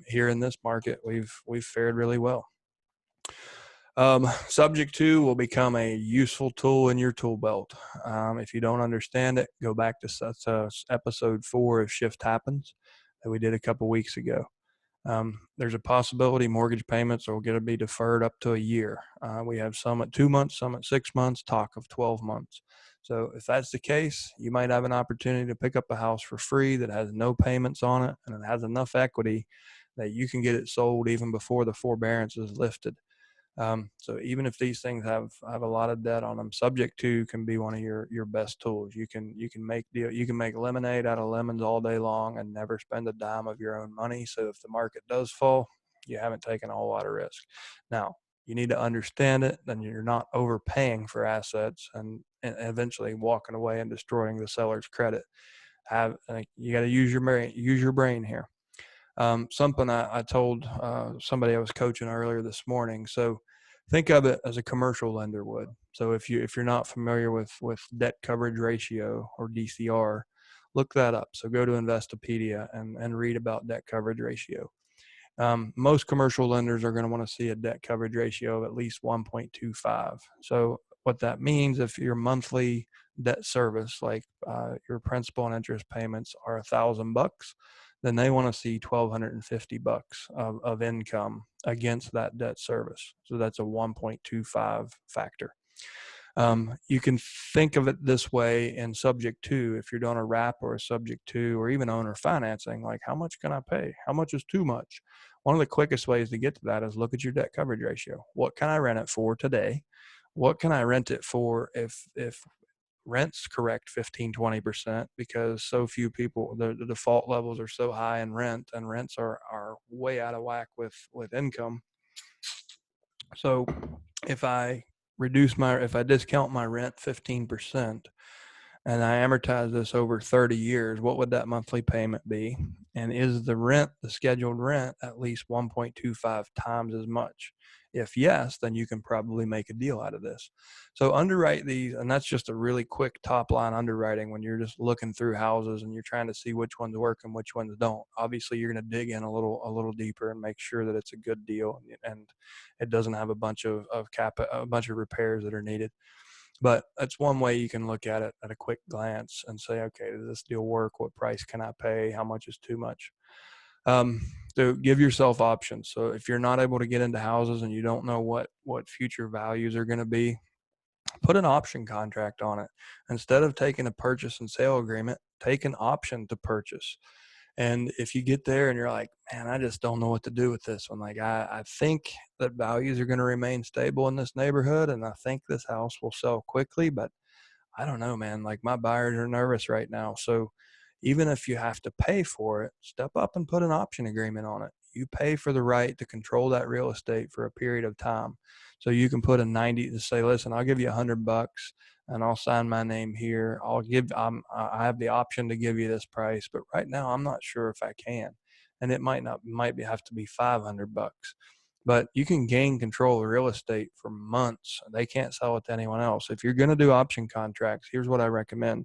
Here in this market, we've fared really well. Subject to will become a useful tool in your tool belt. If you don't understand it, go back to episode 4 of Shift Happens that we did a couple weeks ago. There's a possibility mortgage payments are going to be deferred up to a year. We have some at 2 months, some at 6 months, talk of 12 months. So if that's the case, you might have an opportunity to pick up a house for free that has no payments on it and it has enough equity that you can get it sold even before the forbearance is lifted. So even if these things have a lot of debt on them, subject to can be one of your best tools. You can make lemonade out of lemons all day long and never spend a dime of your own money. So if the market does fall, you haven't taken a whole lot of risk. Now, you need to understand it, then you're not overpaying for assets and eventually walking away and destroying the seller's credit. You got to use your brain here. Something I told somebody I was coaching earlier this morning. So think of it as a commercial lender would. So if you're not familiar with debt coverage ratio or DCR, look that up. So go to Investopedia and read about debt coverage ratio. Most commercial lenders are going to want to see a debt coverage ratio of at least 1.25. So what that means, if your monthly debt service, like your principal and interest payments, are $1,000, then they want to see $1,250 of income against that debt service. So that's a 1.25 factor. You can think of it this way in subject to, if you're doing a wrap or a subject to, or even owner financing, like how much can I pay? How much is too much? One of the quickest ways to get to that is look at your debt coverage ratio. What can I rent it for today? What can I rent it for if rents correct 15-20%, because so few people, the default levels are so high in rent, and rents are way out of whack with income. So if I discount my rent 15% and I amortize this over 30 years, what would that monthly payment be? And is the scheduled rent, at least 1.25 times as much? If yes, then you can probably make a deal out of this. So underwrite these, and that's just a really quick top line underwriting when you're just looking through houses and you're trying to see which ones work and which ones don't. Obviously, you're going to dig in a little deeper and make sure that it's a good deal and it doesn't have a bunch of repairs that are needed. But that's one way you can look at it at a quick glance and say, okay, does this deal work? What price can I pay? How much is too much? So give yourself options. So if you're not able to get into houses and you don't know what future values are going to be, put an option contract on it. Instead of taking a purchase and sale agreement, take an option to purchase. And if you get there and you're like, man, I just don't know what to do with this one. Like, I think that values are going to remain stable in this neighborhood, and I think this house will sell quickly, but I don't know, man. Like, my buyers are nervous right now. So even if you have to pay for it, step up and put an option agreement on it. You pay for the right to control that real estate for a period of time. So you can put a 90 to say, listen, I'll give you $100 and I'll sign my name here. I have the option to give you this price, but right now I'm not sure if I can. And it might have to be $500. But you can gain control of real estate for months. They can't sell it to anyone else. If you're going to do option contracts, here's what I recommend.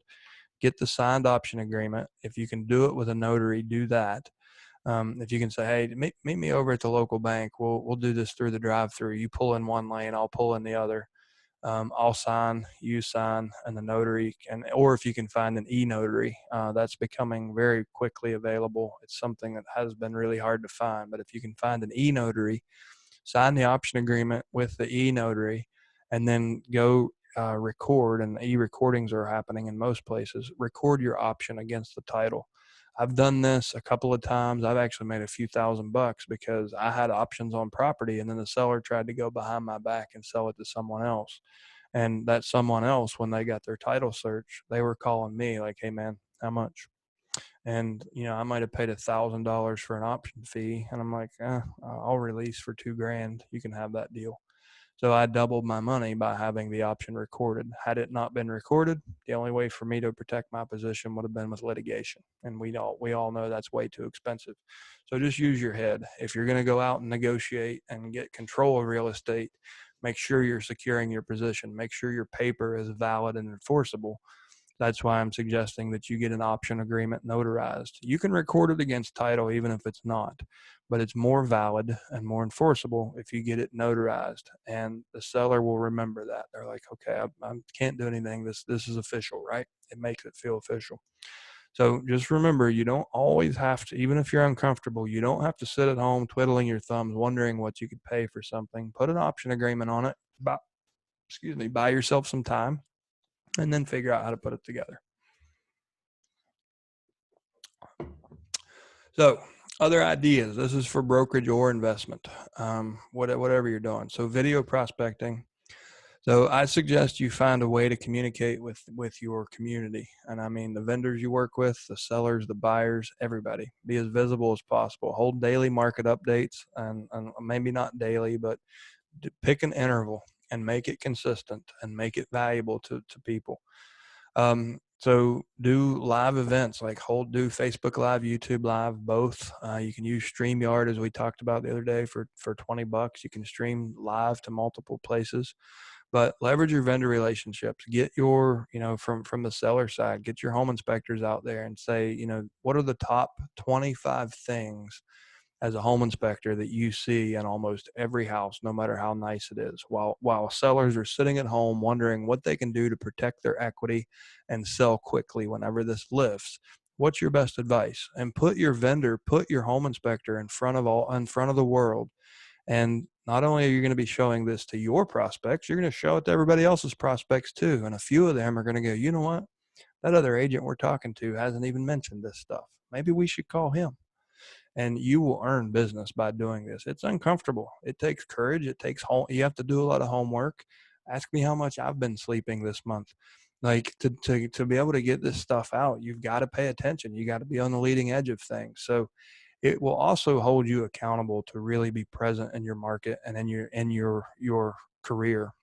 Get the signed option agreement. If you can do it with a notary, do that. If you can say, hey, meet me over at the local bank. We'll do this through the drive-through. You pull in one lane, I'll pull in the other. I'll sign, you sign, and the notary or if you can find an e-notary, that's becoming very quickly available. It's something that has been really hard to find, but if you can find an e-notary, sign the option agreement with the e-notary, and then go record, and e-recordings are happening in most places. Record your option against the title. I've done this a couple of times. I've actually made a few $1,000 because I had options on property, and then the seller tried to go behind my back and sell it to someone else. And that someone else, when they got their title search, they were calling me like, hey man, how much? And, I might have paid $1,000 for an option fee. And I'm like, I'll release for $2,000. You can have that deal. So I doubled my money by having the option recorded. Had it not been recorded, the only way for me to protect my position would have been with litigation. And we all know that's way too expensive. So just use your head. If you're going to go out and negotiate and get control of real estate, make sure you're securing your position. Make sure your paper is valid and enforceable. That's why I'm suggesting that you get an option agreement notarized. You can record it against title even if it's not, but it's more valid and more enforceable if you get it notarized. And the seller will remember that. They're like, okay, I can't do anything. This is official, right? It makes it feel official. So just remember, you don't always have to, even if you're uncomfortable, you don't have to sit at home twiddling your thumbs wondering what you could pay for something. Put an option agreement on it. Buy yourself some time, and then figure out how to put it together. So Other ideas. This is for brokerage or investment, whatever you're doing. So video prospecting. So I suggest you find a way to communicate with your community. And I mean the vendors you work with, the sellers, the buyers, everybody. Be as visible as possible. Hold daily market updates, and maybe not daily, but pick an interval and make it consistent and make it valuable to people. So do live events, like do Facebook Live, YouTube Live, both. You can use StreamYard, as we talked about the other day, for $20. You can stream live to multiple places, but leverage your vendor relationships. Get your, from the seller side, get your home inspectors out there and say, what are the top 25 things as a home inspector that you see in almost every house, no matter how nice it is, while sellers are sitting at home wondering what they can do to protect their equity and sell quickly whenever this lifts. What's your best advice? And put your home inspector in front of the world. And not only are you going to be showing this to your prospects, you're going to show it to everybody else's prospects too. And a few of them are going to go, you know what? That other agent we're talking to hasn't even mentioned this stuff. Maybe we should call him. And you will earn business by doing this. It's uncomfortable. It takes courage. You have to do a lot of homework. Ask me how much I've been sleeping this month. Like to be able to get this stuff out, you've got to pay attention. You got to be on the leading edge of things. So it will also hold you accountable to really be present in your market and in your career.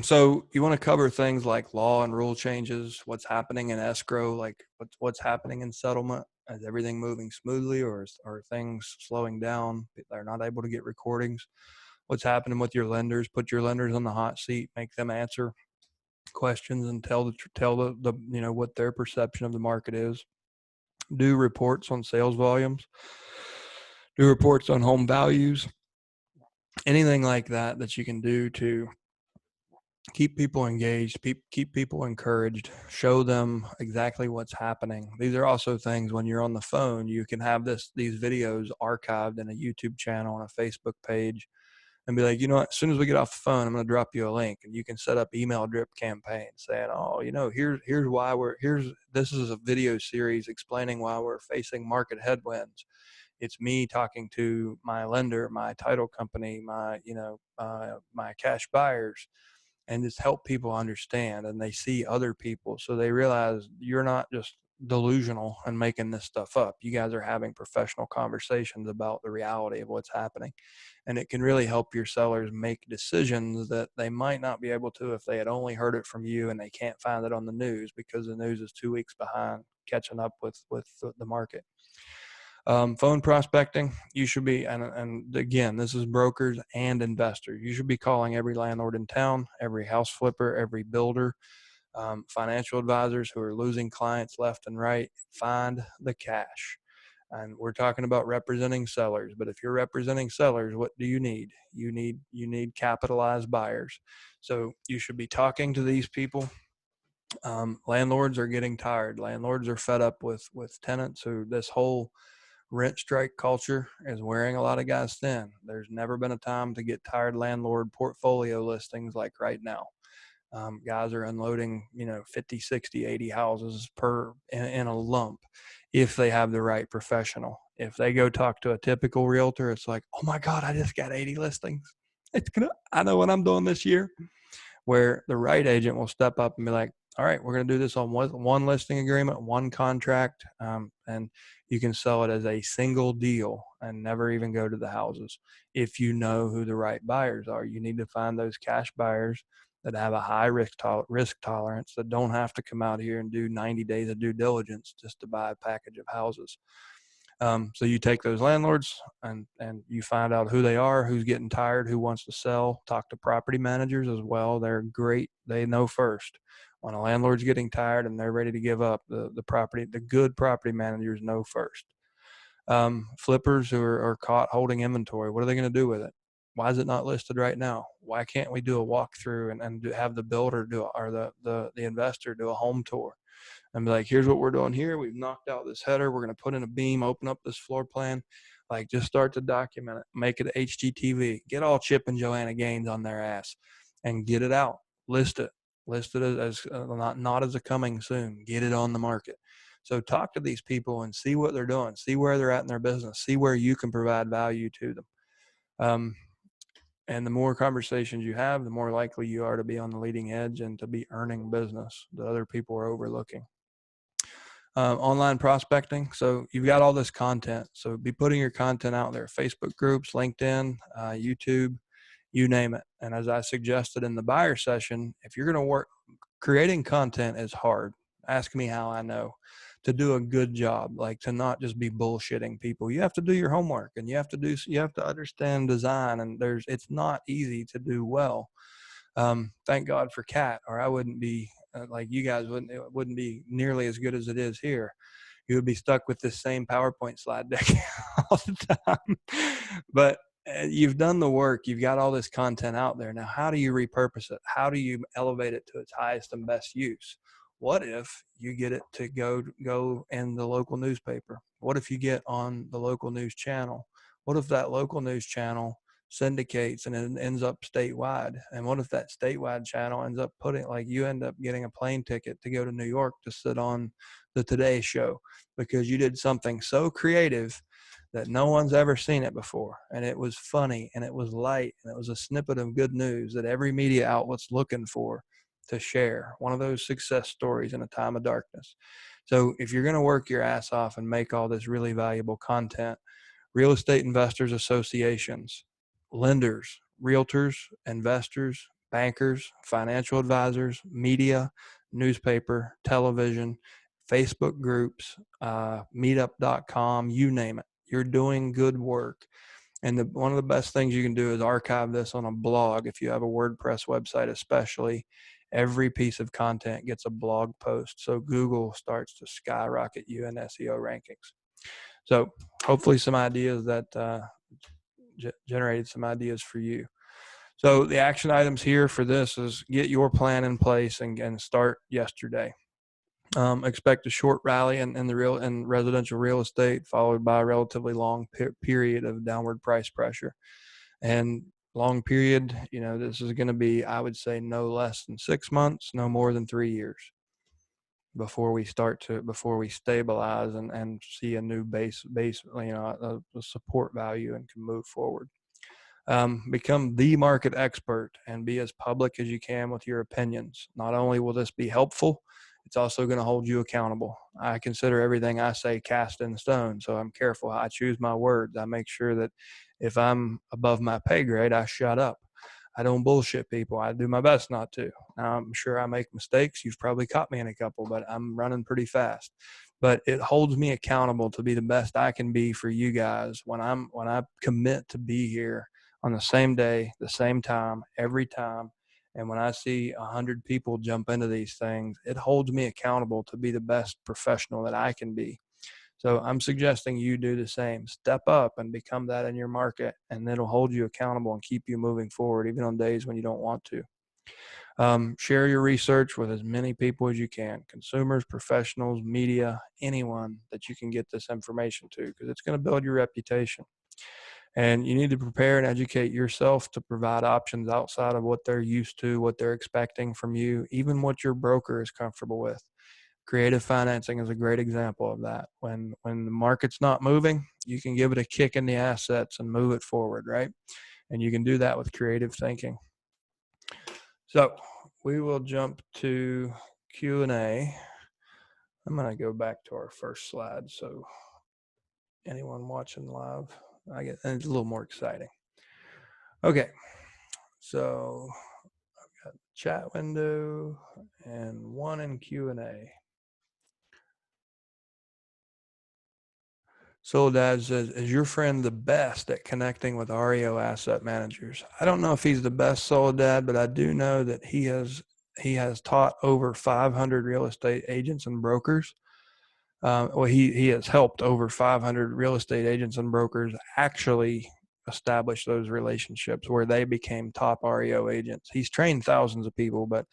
So you want to cover things like law and rule changes, what's happening in escrow, like what's happening in settlement. Is everything moving smoothly, or are things slowing down? They're not able to get recordings. What's happening with your lenders? Put your lenders on the hot seat, make them answer questions and tell the what their perception of the market is. Do reports on sales volumes. Do reports on home values. Anything like that you can do to keep people engaged, keep people encouraged, show them exactly what's happening. These are also things when you're on the phone, you can have these videos archived in a YouTube channel and a Facebook page and be like, as soon as we get off the phone, I'm going to drop you a link, and you can set up email drip campaigns saying, oh, here's why this is a video series explaining why we're facing market headwinds. It's me talking to my lender, my title company, my cash buyers, and just help people understand, and they see other people, so they realize you're not just delusional and making this stuff up. You guys are having professional conversations about the reality of what's happening, and it can really help your sellers make decisions that they might not be able to if they had only heard it from you, and they can't find it on the news because the news is 2 weeks behind catching up with the market. Phone prospecting, you should be, and again, this is brokers and investors. You should be calling every landlord in town, every house flipper, every builder, financial advisors who are losing clients left and right. Find the cash. And we're talking about representing sellers, but if you're representing sellers, what do you need? You need capitalized buyers. So you should be talking to these people. Landlords are getting tired. Landlords are fed up with tenants who this whole rent strike culture is wearing a lot of guys thin. There's never been a time to get tired landlord portfolio listings like right now. Guys are unloading, 50, 60, 80 houses in a lump if they have the right professional. If they go talk to a typical realtor, it's like, oh my God, I just got 80 listings. I know what I'm doing this year. Where the right agent will step up and be like, all right, we're going to do this on one listing agreement, one contract, and you can sell it as a single deal and never even go to the houses. If you know who the right buyers are, you need to find those cash buyers that have a high risk tolerance, that don't have to come out here and do 90 days of due diligence just to buy a package of houses. So you take those landlords and you find out who they are, who's getting tired, who wants to sell. Talk to property managers as well. They're great. They know first when a landlord's getting tired and they're ready to give up. The good property managers know first. Flippers who are caught holding inventory, what are they going to do with it? Why is it not listed right now? Why can't we do a walkthrough and have the builder or the investor do a home tour? And be like, here's what we're doing here. We've knocked out this header. We're going to put in a beam, open up this floor plan. Like, just start to document it. Make it HGTV. Get all Chip and Joanna Gaines on their ass and get it out. List it. List it as not as a coming soon. Get it on the market. So talk to these people and see what they're doing, see where they're at in their business, see where you can provide value to them. And the more conversations you have, the more likely you are to be on the leading edge and to be earning business that other people are overlooking. Online prospecting. So you've got all this content. So be putting your content out there, Facebook groups, LinkedIn, YouTube, you name it. And as I suggested in the buyer session, if you're going to work, creating content is hard. Ask me how I know. To do a good job, like to not just be bullshitting people, you have to do your homework, and you have to understand design, and it's not easy to do well. Thank God for Cat, or I wouldn't be like you guys wouldn't. It wouldn't be nearly as good as it is here. You would be stuck with this same PowerPoint slide deck all the time. But you've done the work. You've got all this content out there. Now, how do you repurpose it? How do you elevate it to its highest and best use? What if you get it to go in the local newspaper? What if you get on the local news channel? What if that local news channel syndicates and it ends up statewide? And what if that statewide channel ends up you end up getting a plane ticket to go to New York to sit on the Today Show because you did something so creative that no one's ever seen it before, and it was funny, and it was light, and it was a snippet of good news that every media outlet's looking for to share. One of those success stories in a time of darkness. So if you're going to work your ass off and make all this really valuable content, real estate investors associations, lenders, realtors, investors, bankers, financial advisors, media, newspaper, television, Facebook groups, meetup.com, you name it. You're doing good work. And one of the best things you can do is archive this on a blog. If you have a WordPress website, especially, every piece of content gets a blog post. So Google starts to skyrocket you in SEO rankings. So hopefully some ideas that generated some ideas for you. So the action items here for this is get your plan in place and start yesterday. Expect a short rally in residential real estate, followed by a relatively long period of downward price pressure. And long period, this is going to be, I would say, no less than 6 months, no more than 3 years before we stabilize and see a new base, a support value and can move forward. Become the market expert and be as public as you can with your opinions. Not only will this be helpful, it's also going to hold you accountable. I consider everything I say cast in stone, so I'm careful how I choose my words. I make sure that if I'm above my pay grade, I shut up. I don't bullshit people. I do my best not to. Now, I'm sure I make mistakes. You've probably caught me in a couple, but I'm running pretty fast. But it holds me accountable to be the best I can be for you guys when I commit to be here on the same day, the same time, every time. And when I see 100 people jump into these things, it holds me accountable to be the best professional that I can be. So I'm suggesting you do the same. Step up and become that in your market, and it'll hold you accountable and keep you moving forward, even on days when you don't want to. Share your research with as many people as you can, consumers, professionals, media, anyone that you can get this information to, because it's going to build your reputation. And you need to prepare and educate yourself to provide options outside of what they're used to, what they're expecting from you, even what your broker is comfortable with. Creative financing is a great example of that. When the market's not moving, you can give it a kick in the assets and move it forward, right? And you can do that with creative thinking. So we will jump to Q&A. I'm going to go back to our first slide. So anyone watching live, it's a little more exciting. Okay. So I've got the chat window and one in Q&A. Soledad says, is your friend the best at connecting with REO asset managers? I don't know if he's the best, Soledad, but I do know that he has taught over 500 real estate agents and brokers. He has helped over 500 real estate agents and brokers actually establish those relationships where they became top REO agents. He's trained thousands of people, but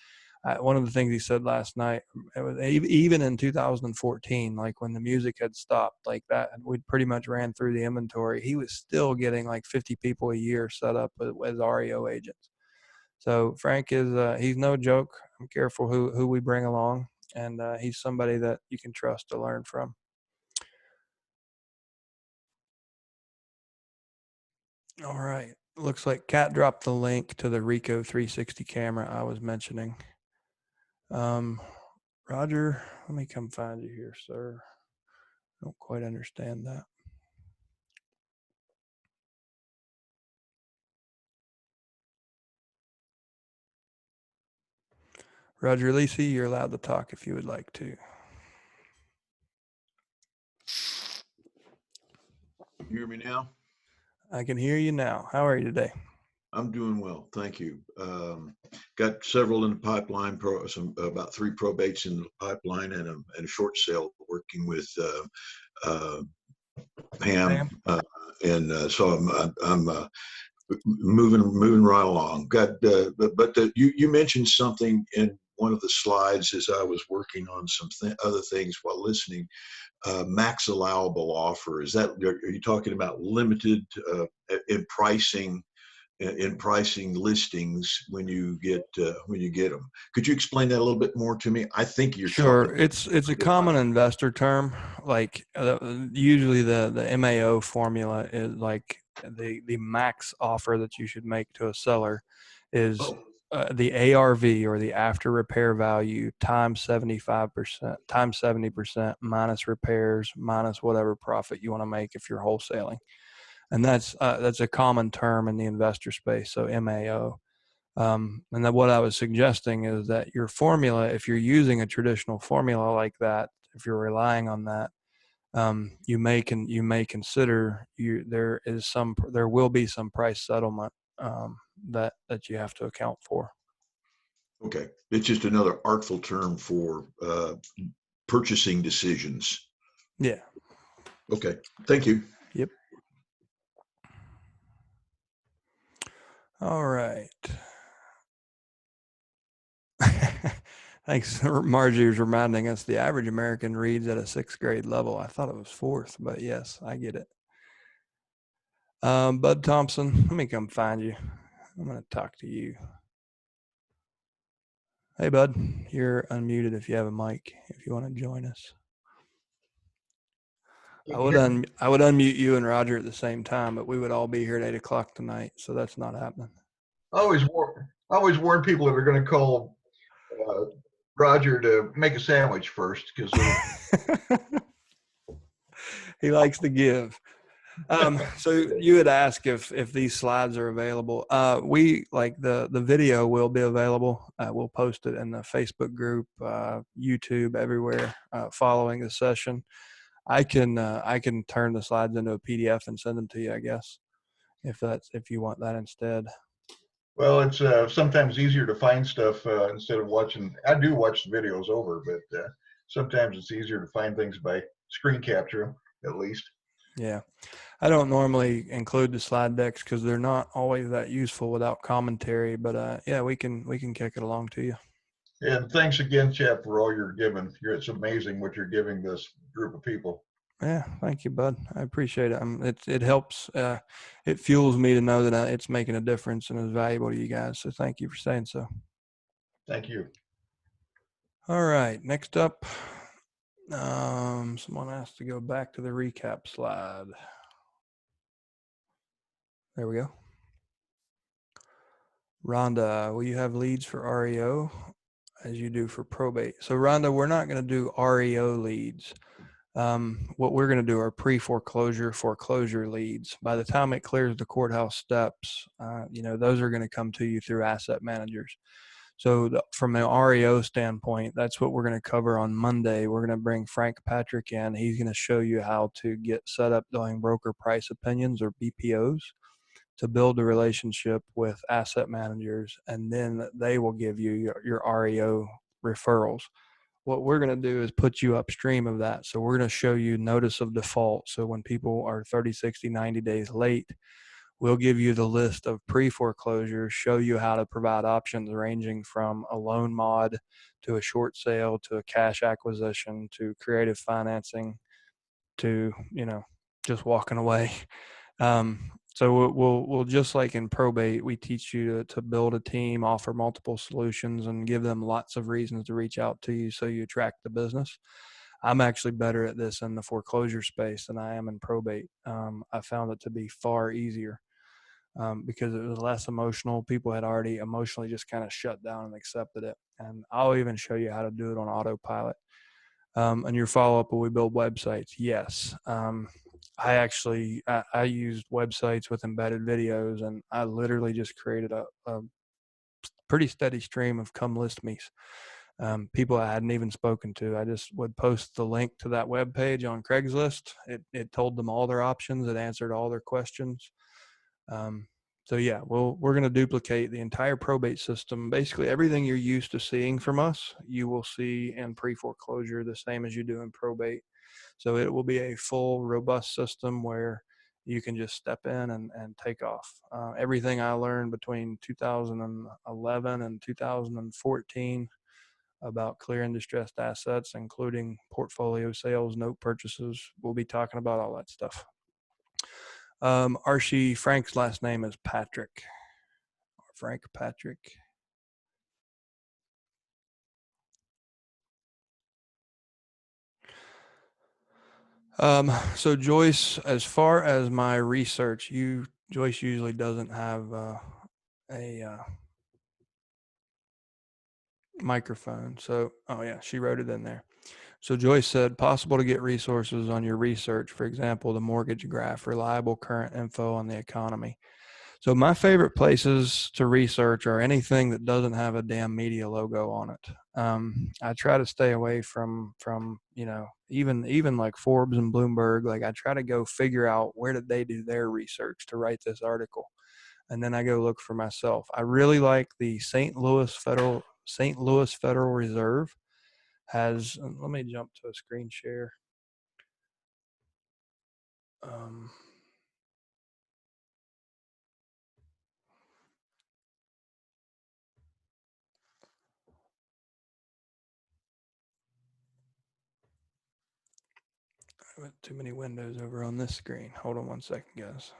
one of the things he said last night, it was even in 2014, like when the music had stopped like that, and we pretty much ran through the inventory, he was still getting like 50 people a year set up as REO agents. So Frank is, he's no joke. I'm careful who we bring along. and he's somebody that you can trust to learn from. All right. Looks like Kat dropped the link to the Ricoh 360 camera I was mentioning. Roger, let me come find you here, sir. I don't quite understand that. Roger Lisi, you're allowed to talk if you would like to. You hear me now? I can hear you now. How are you today? I'm doing well, thank you. Got several in the pipeline, about 3 probates in the pipeline, and a short sale working with Pam, so I'm moving right along. You mentioned something in one of the slides as I was working on some other things while listening. Max allowable offer, are you talking about limited in pricing? In pricing listings when you get them. Could you explain that a little bit more to me? I think you're talking. Sure. It's a common investor term. Like usually the MAO formula is like the max offer that you should make to a seller is the ARV, or the after repair value, times 75%, times 70%, minus repairs, minus whatever profit you want to make if you're wholesaling. And that's a common term in the investor space. So MAO. And then what I was suggesting is that your formula, if you're using a traditional formula like that, if you're relying on that, you may consider there will be some price settlement that you have to account for. Okay, it's just another artful term for purchasing decisions. Yeah. Okay, thank you. Yep. All right. Thanks. Margie was reminding us the average American reads at a 6th grade level. I thought it was 4th, but yes, I get it. Bud Thompson, let me come find you. I'm going to talk to you. Hey, Bud, you're unmuted if you have a mic, if you want to join us. I would unmute you and Roger at the same time, but we would all be here at 8 o'clock tonight, so that's not happening. I always warn people that are going to call Roger to make a sandwich first, because he likes to give. So you had asked if these slides are available. We like the video will be available. We'll post it in the Facebook group, YouTube, everywhere following the session. I can turn the slides into a PDF and send them to you, I guess, if you want that instead. Well, it's sometimes easier to find stuff instead of watching. I do watch the videos over, but sometimes it's easier to find things by screen capture, at least. Yeah. I don't normally include the slide decks because they're not always that useful without commentary, but yeah, we can kick it along to you. And thanks again, Chap, for all you're giving. It's amazing what you're giving this group of people. Yeah, thank you, Bud. I appreciate it. It helps. It fuels me to know that it's making a difference and is valuable to you guys. So thank you for saying so. Thank you. All right, next up, someone asked to go back to the recap slide. There we go. Rhonda, will you have leads for REO as you do for probate? So Rhonda, we're not going to do REO leads. What we're going to do are foreclosure leads. By the time it clears the courthouse steps, those are going to come to you through asset managers. So from an REO standpoint, that's what we're going to cover on Monday. We're going to bring Frank Patrick in. He's going to show you how to get set up doing broker price opinions, or BPOs, to build a relationship with asset managers, and then they will give you your REO referrals. What we're going to do is put you upstream of that. So we're going to show you notice of default. So when people are 30, 60, 90 days late, we'll give you the list of pre-foreclosures, show you how to provide options ranging from a loan mod to a short sale to a cash acquisition to creative financing to, just walking away. So we'll just like in probate, we teach you to build a team, offer multiple solutions, and give them lots of reasons to reach out to you so you attract the business. I'm actually better at this in the foreclosure space than I am in probate. I found it to be far easier because it was less emotional. People had already emotionally just kind of shut down and accepted it. And I'll even show you how to do it on autopilot. And your follow-up, will we build websites? Yes. I used websites with embedded videos, and I literally just created a pretty steady stream of come list me's. People I hadn't even spoken to. I just would post the link to that web page on Craigslist. It told them all their options. It answered all their questions. So yeah, we're going to duplicate the entire probate system. Basically, everything you're used to seeing from us, you will see in pre-foreclosure the same as you do in probate. So it will be a full, robust system where you can just step in and take off. Everything I learned between 2011 and 2014 about clearing distressed assets, including portfolio sales, note purchases, we'll be talking about all that stuff. Archie Frank's last name is Patrick. Frank Patrick. So Joyce, as far as my research, Joyce usually doesn't have a microphone. So, oh yeah, she wrote it in there. So Joyce said, possible to get resources on your research, for example, the mortgage graph, reliable current info on the economy. So my favorite places to research are anything that doesn't have a damn media logo on it. I try to stay away from even like Forbes and Bloomberg. Like I try to go figure out where did they do their research to write this article, and then I go look for myself. I really like the St. Louis Federal Reserve has. Let me jump to a screen share. Um, I have too many windows over on this screen. Hold on one second, guys.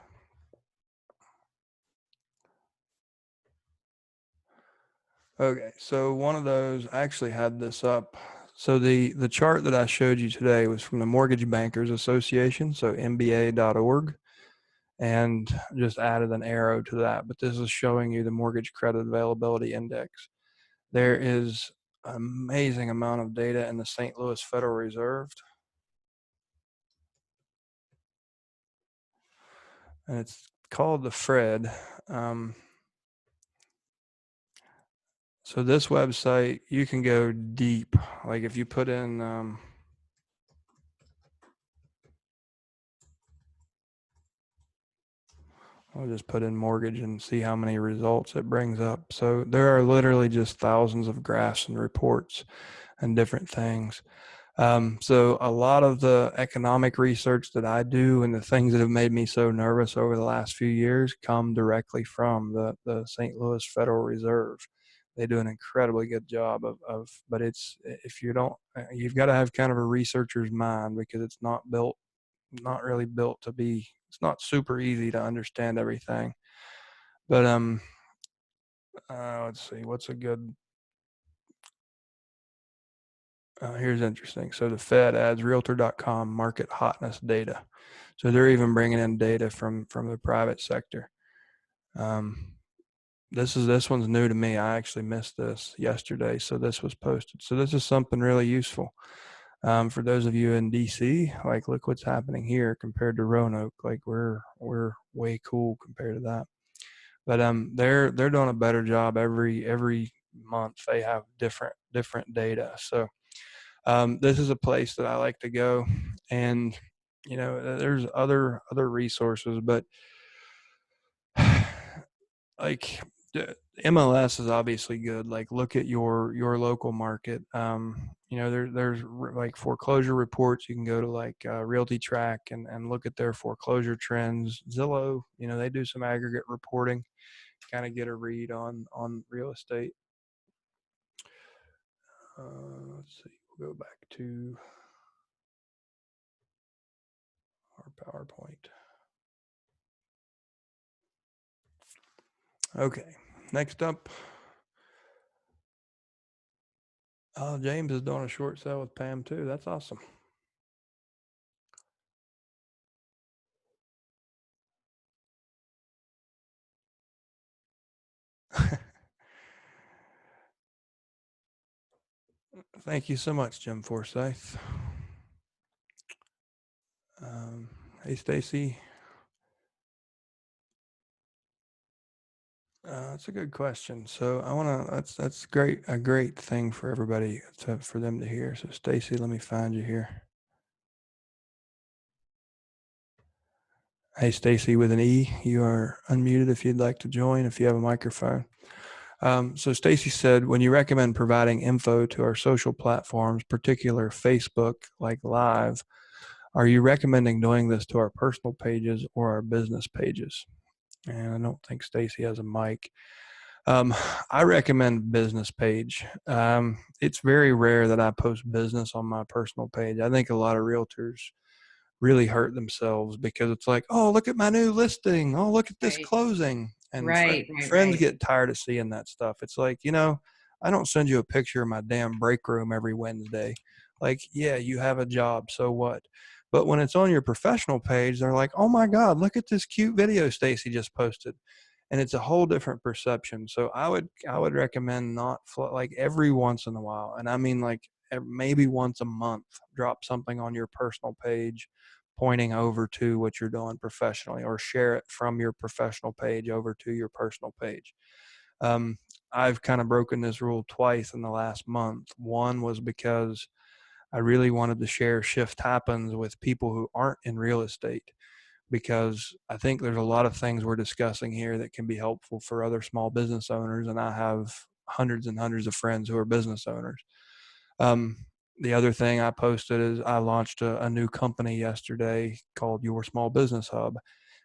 Okay, so one of those, I actually had this up. So the chart that I showed you today was from the Mortgage Bankers Association, so MBA.org, and just added an arrow to that. But this is showing you the Mortgage Credit Availability Index. There is an amazing amount of data in the St. Louis Federal Reserve, and it's called the FRED. So this website, you can go deep. Like if you put in, I'll just put in mortgage and see how many results it brings up. So there are literally just thousands of graphs and reports and different things. So a lot of the economic research that I do and the things that have made me so nervous over the last few years come directly from the St. Louis Federal Reserve. They do an incredibly good job but it's, if you don't, you've got to have kind of a researcher's mind because it's not really built to be, it's not super easy to understand everything. But let's see, what's a good, here's interesting. So the Fed adds realtor.com market hotness data. So they're even bringing in data from the private sector. This one's new to me. I actually missed this yesterday, so this was posted. So this is something really useful. For those of you in DC, like look what's happening here compared to Roanoke. Like we're way cool compared to that. But they're doing a better job every month. They have different data. So this is a place that I like to go, and there's other resources, but like MLS is obviously good. Like look at your local market. There's like foreclosure reports. You can go to like Realty Track and look at their foreclosure trends. Zillow, they do some aggregate reporting, kind of get a read on real estate. Let's see, we'll go back to our PowerPoint. Okay. Next up, James is doing a short sale with Pam too. That's awesome. Thank you so much, Jim Forsyth. Hey, Stacy. That's a good question. So I want to. That's great. A great thing for everybody for them to hear. So Stacy, let me find you here. Hey, Stacy with an E. You are unmuted if you'd like to join. If you have a microphone. So Stacy said, when you recommend providing info to our social platforms, particular Facebook, like Live, are you recommending doing this to our personal pages or our business pages? And I don't think Stacy has a mic. I recommend business page. It's very rare that I post business on my personal page. I think a lot of realtors really hurt themselves because it's like, oh, look at my new listing. Oh, look at this Right. closing. And Right. friends get tired of seeing that stuff. It's like, I don't send you a picture of my damn break room every Wednesday. Like, yeah, you have a job. So what? But when it's on your professional page, they're like, oh my God, look at this cute video Stacy just posted. And it's a whole different perception. So I would recommend not like every once in a while. And I mean like maybe once a month, drop something on your personal page pointing over to what you're doing professionally, or share it from your professional page over to your personal page. I've kind of broken this rule twice in the last month. One was because I really wanted to share Shift Happens with people who aren't in real estate, because I think there's a lot of things we're discussing here that can be helpful for other small business owners. And I have hundreds and hundreds of friends who are business owners. The other thing I posted is I launched a new company yesterday called Your Small Business Hub.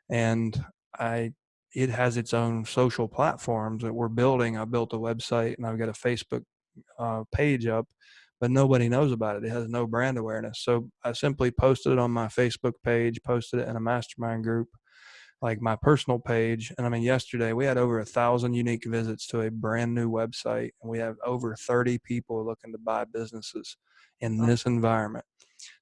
And it has its own social platforms that we're building. I built a website and I've got a Facebook page up, but nobody knows about it. It has no brand awareness. So I simply posted it on my Facebook page, posted it in a mastermind group, like my personal page. And I mean, yesterday we had over 1,000 unique visits to a brand new website, and we have over 30 people looking to buy businesses in this environment.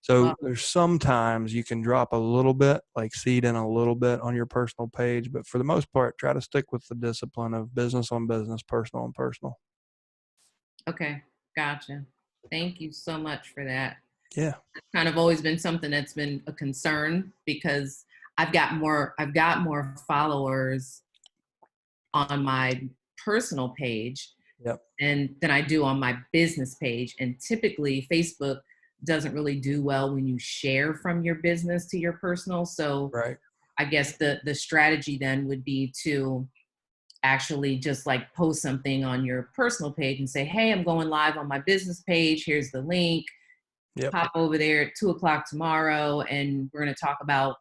So there's sometimes you can drop a little bit, like seed in a little bit on your personal page, but for the most part, try to stick with the discipline of business on business, personal on personal. Okay. Gotcha. Thank you so much for that. Yeah. It's kind of always been something that's been a concern because I've got more followers on my personal page Yep. and than I do on my business page. And typically Facebook doesn't really do well when you share from your business to your personal. So Right. I guess the strategy then would be to actually just like post something on your personal page and say, hey, I'm going live on my business page. Here's the link. Yep. Pop over there at 2:00 tomorrow and we're going to talk about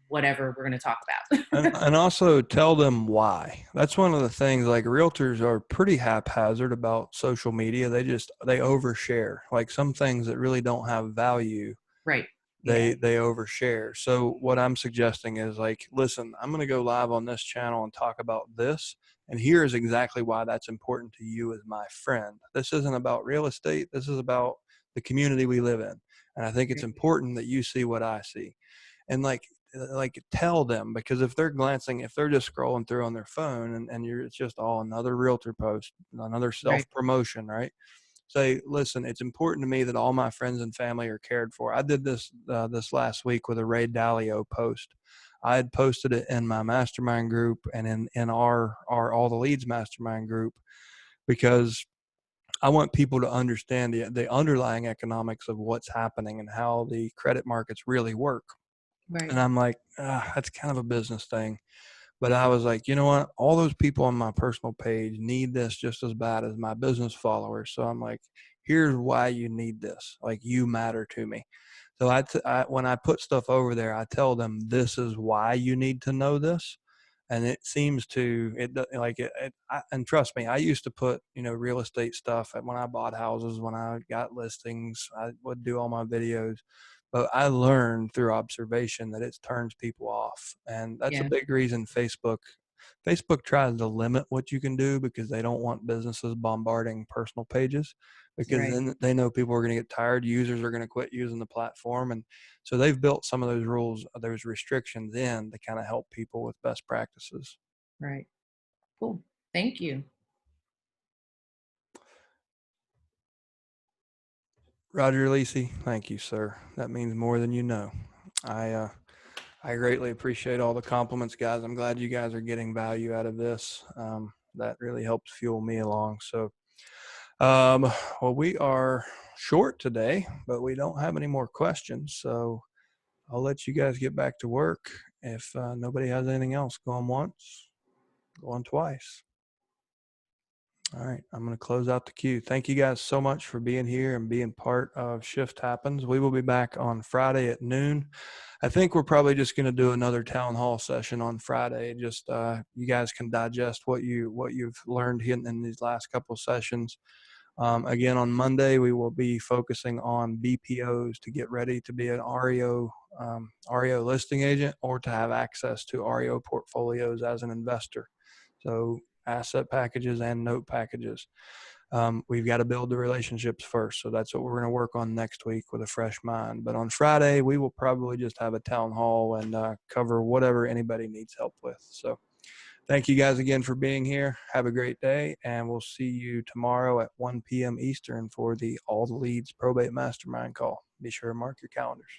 whatever we're going to talk about. And also tell them why. That's one of the things, like realtors are pretty haphazard about social media. They overshare, like some things that really don't have value. Right. They overshare. So what I'm suggesting is like, listen, I'm going to go live on this channel and talk about this. And here is exactly why that's important to you as my friend. This isn't about real estate. This is about the community we live in. And I think it's important that you see what I see. And like tell them, because if they're just scrolling through on their phone and it's just all another realtor post, another self promotion, right? Say, listen, it's important to me that all my friends and family are cared for. I did this last week with a Ray Dalio post. I had posted it in my mastermind group and in our All the Leads mastermind group, because I want people to understand the underlying economics of what's happening and how the credit markets really work. Right. And I'm like, that's kind of a business thing. But I was like, you know what? All those people on my personal page need this just as bad as my business followers. So I'm like, here's why you need this. Like, you matter to me. So when I put stuff over there, I tell them this is why you need to know this. And it seems to and trust me, I used to put real estate stuff when I bought houses, when I got listings, I would do all my videos. But I learned through observation that it turns people off. And that's a big reason Facebook Facebook tries to limit what you can do because they don't want businesses bombarding personal pages, because Right. then they know people are going to get tired. Users are going to quit using the platform. And so they've built some of those rules, those restrictions in to kind of help people with best practices. Right. Cool. Thank you. Roger Lisi, thank you, sir. That means more than you know. I greatly appreciate all the compliments, guys. I'm glad you guys are getting value out of this. That really helps fuel me along. So, well, we are short today, but we don't have any more questions. So I'll let you guys get back to work. If nobody has anything else, going once, going twice. All right, I'm going to close out the queue. Thank you guys so much for being here and being part of Shift Happens. We will be back on Friday at noon. I think we're probably just going to do another town hall session on Friday. Just you guys can digest what you've learned in these last couple of sessions. Again, on Monday, we will be focusing on BPOs to get ready to be an REO listing agent or to have access to REO portfolios as an investor. So asset packages and note packages. We've got to build the relationships first. So that's what we're going to work on next week with a fresh mind. But on Friday, we will probably just have a town hall and cover whatever anybody needs help with. So thank you guys again for being here. Have a great day, and we'll see you tomorrow at 1 p.m. Eastern for the All the Leads Probate Mastermind call. Be sure to mark your calendars.